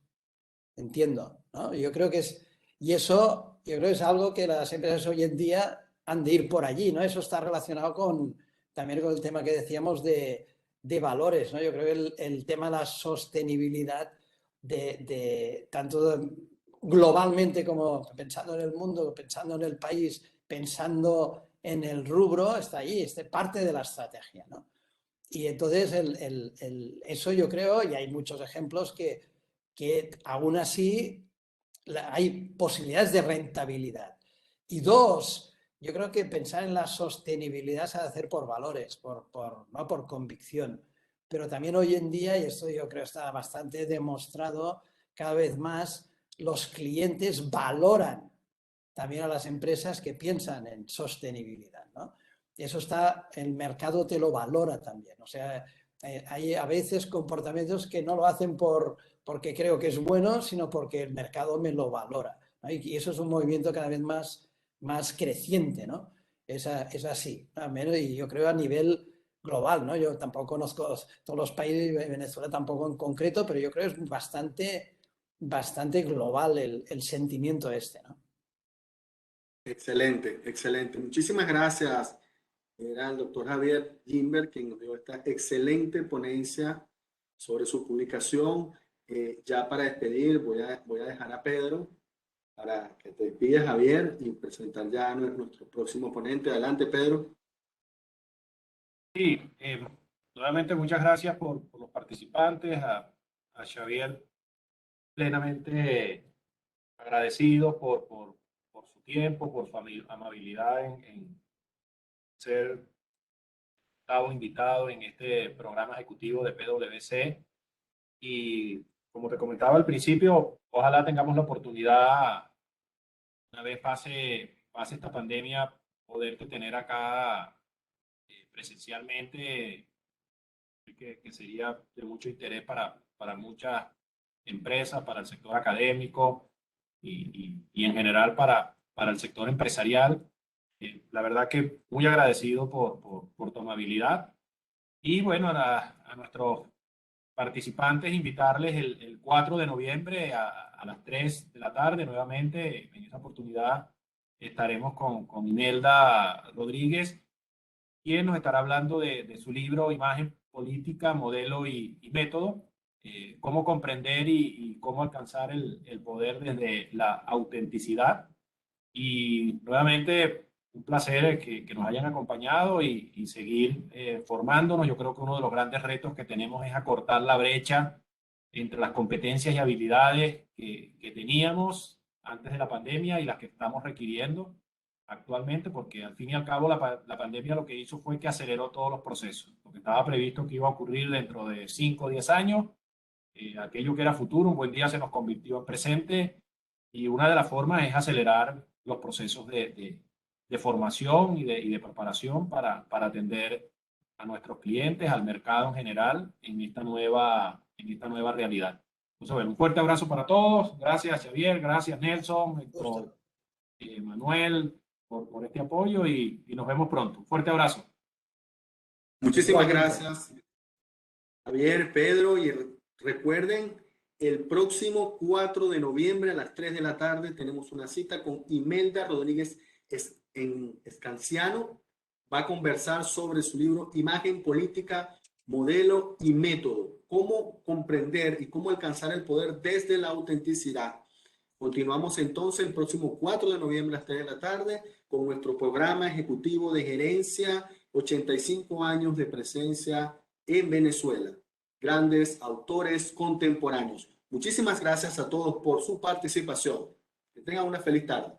Entiendo, ¿no? Yo creo que es algo que las empresas hoy en día han de ir por allí, ¿no? Eso está relacionado también con el tema que decíamos de valores, ¿no? Yo creo que el tema de la sostenibilidad tanto globalmente como pensando en el mundo, pensando en el país, pensando en el rubro, está ahí, es parte de la estrategia, ¿no? Y entonces eso yo creo, y hay muchos ejemplos que aún así hay posibilidades de rentabilidad. Y dos, yo creo que pensar en la sostenibilidad se ha de hacer por valores, no por convicción. Pero también hoy en día, y esto yo creo está bastante demostrado, cada vez más los clientes valoran también a las empresas que piensan en sostenibilidad, ¿no? Y eso el mercado te lo valora también. O sea, hay a veces comportamientos que no lo hacen porque creo que es bueno, sino porque el mercado me lo valora, ¿no? Y eso es un movimiento cada vez más creciente, ¿no? Es así, al menos, y yo creo a nivel global, ¿no? Yo tampoco conozco todos los países, Venezuela tampoco en concreto, pero yo creo que es bastante global el sentimiento este, ¿no? Excelente, excelente. Muchísimas gracias. Era el doctor Javier Gimber quien nos dio esta excelente ponencia sobre su publicación. Ya para despedir, voy a dejar a Pedro para que te despidas, Javier, y presentar ya a nuestro próximo ponente. Adelante, Pedro. Sí, nuevamente muchas gracias por los participantes, a Xavier plenamente agradecido por su tiempo, por su amabilidad en ser invitado en este programa ejecutivo de PwC. Y como te comentaba al principio, ojalá tengamos la oportunidad, una vez pase esta pandemia, poderte tener acá presencialmente, que sería de mucho interés para muchas empresas, para el sector académico y en general para el sector empresarial. La verdad que muy agradecido por tu amabilidad. Y bueno, a nuestros participantes, invitarles el 4 de noviembre a las 3 de la tarde nuevamente. En esta oportunidad estaremos con Inelda Rodríguez, quien nos estará hablando de su libro Imagen Política, Modelo y Método, cómo comprender y cómo alcanzar el poder desde la autenticidad. Y nuevamente, un placer que nos hayan acompañado y seguir formándonos. Yo creo que uno de los grandes retos que tenemos es acortar la brecha entre las competencias y habilidades que teníamos antes de la pandemia y las que estamos requiriendo actualmente, porque al fin y al cabo la pandemia lo que hizo fue que aceleró todos los procesos. Lo que estaba previsto que iba a ocurrir dentro de 5 o 10 años, aquello que era futuro, un buen día se nos convirtió en presente, y una de las formas es acelerar los procesos de formación y de preparación para atender a nuestros clientes, al mercado en general, en esta nueva realidad. Entonces, bueno, un fuerte abrazo para todos. Gracias, Xavier. Gracias, Nelson, Héctor, Manuel, por este apoyo y nos vemos pronto. Un fuerte abrazo. Muchísimas gracias, Javier, Pedro, y recuerden, el próximo 4 de noviembre a las 3 de la tarde tenemos una cita con Imelda Rodríguez en Escanciano. Va a conversar sobre su libro Imagen Política, Modelo y Método. Cómo comprender y cómo alcanzar el poder desde la autenticidad. Continuamos entonces el próximo 4 de noviembre a las 3 de la tarde con nuestro programa ejecutivo de gerencia, 85 años de presencia en Venezuela. Grandes autores contemporáneos. Muchísimas gracias a todos por su participación. Que tengan una feliz tarde.